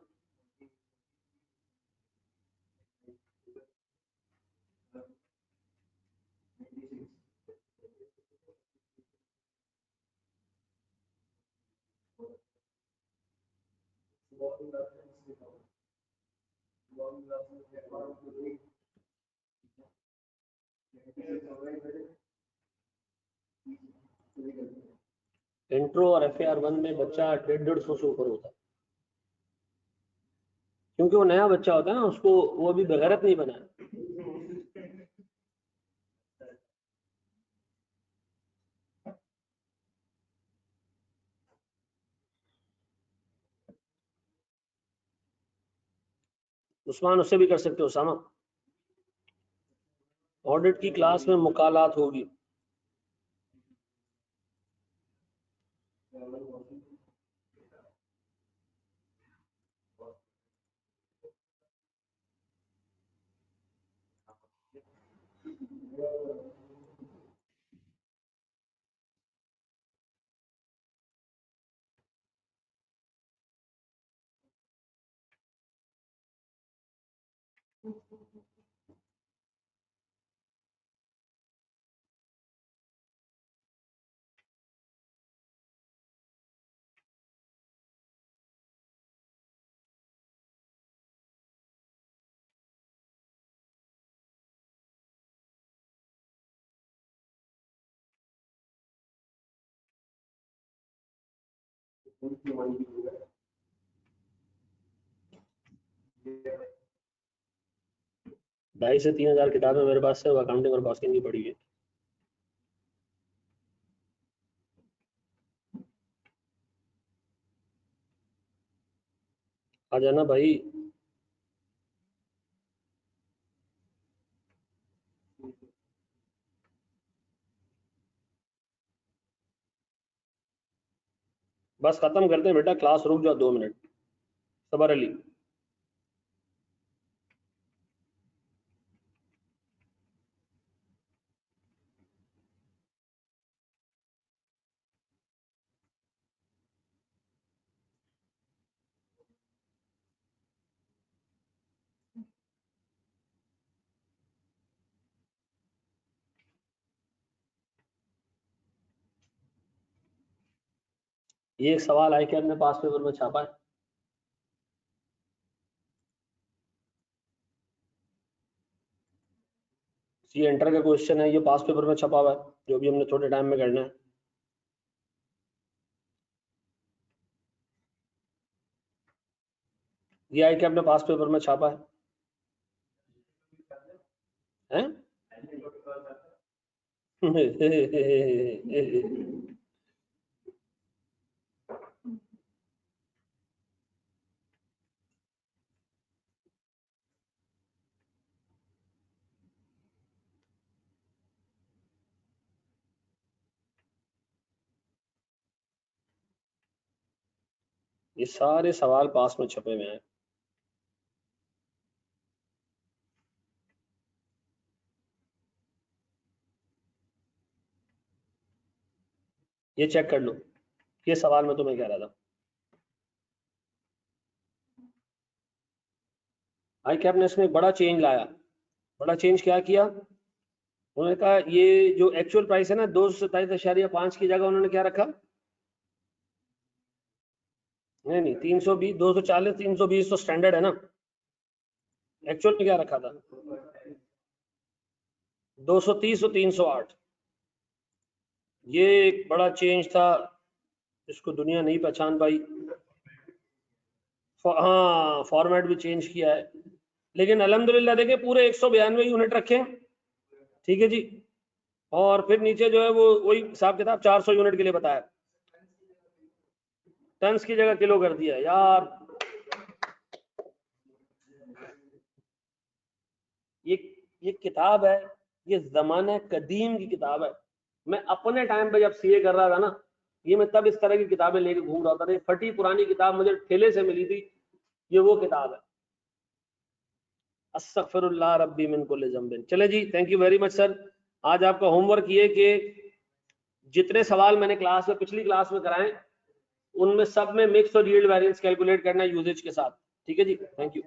इंट्रो और FAR1 में बच्चा 150-150 से ऊपर होता है, क्योंकि वो नया बच्चा होता है ना, उसको वो अभी बगैरत नहीं बना है. उस्मान, उससे भी कर सकते हो उसामा. ऑडिट की क्लास में मुकालात होगी. ढाई से 3,000 किताबें मेरे पास है, अकाउंटिंग और कॉस्टिंग की पड़ी है. आ जाना भाई. बस खत्म करते हैं बेटा, क्लास रुक जाओ 2 मिनट. सबर अली. ये एक सवाल आया कि आपने पास पेपर में छापा है. ये एंटर का क्वेश्चन है, ये पास पेपर में छपा हुआ है, जो भी हमने थोड़े टाइम में करना है. ये आई कि आपने पास पेपर में छापा है, हैं? ये सारे सवाल पास में छपे हुए हैं. ये चेक कर लो, ये सवाल मैं तुम्हें कह रहा था. आई कैप ने इसमें बड़ा चेंज लाया. बड़ा चेंज क्या किया? उन्होंने कहा ये जो एक्चुअल प्राइस है ना 227.5 की जगह उन्होंने क्या रखा? नहीं 320, 240, 320 तो स्टैंडर्ड है ना. एक्चुअल में क्या रखा था? 230 और 308. ये एक बड़ा चेंज था, इसको दुनिया नहीं पहचान पाई. हाँ, फॉर्मेट भी चेंज किया है. लेकिन अल्हम्दुलिल्लाह देखें पूरे 192 यूनिट रखे, ठीक है जी। और फिर नीचे जो है वो वही हिसाब किताब 400 यूनिट के लिए बताया, टन्स की जगह किलो कर दिया यार। ये किताब है, ये जमाने कदीम की किताब है। मैं अपने टाइम पे जब सीए कर रहा था ना, ये मैं तब इस तरह की किताबें लेके घूम रहा था। फटी पुरानी किताब मुझे ठेले से मिली थी, ये वो किताब है। अस्तगफिरुल्लाह रब्बी मिन कुल्लि ज़ंबिन। चले जी, thank you very much sir. आज आपका होमवर्क ये कि जितने सवाल मैंने क्लास में पिछली क्लास में कराए उनमें सब में मिक्स और यील्ड वेरिएंस कैलकुलेट करना है यूजेज के साथ, ठीक है जी। Thank you.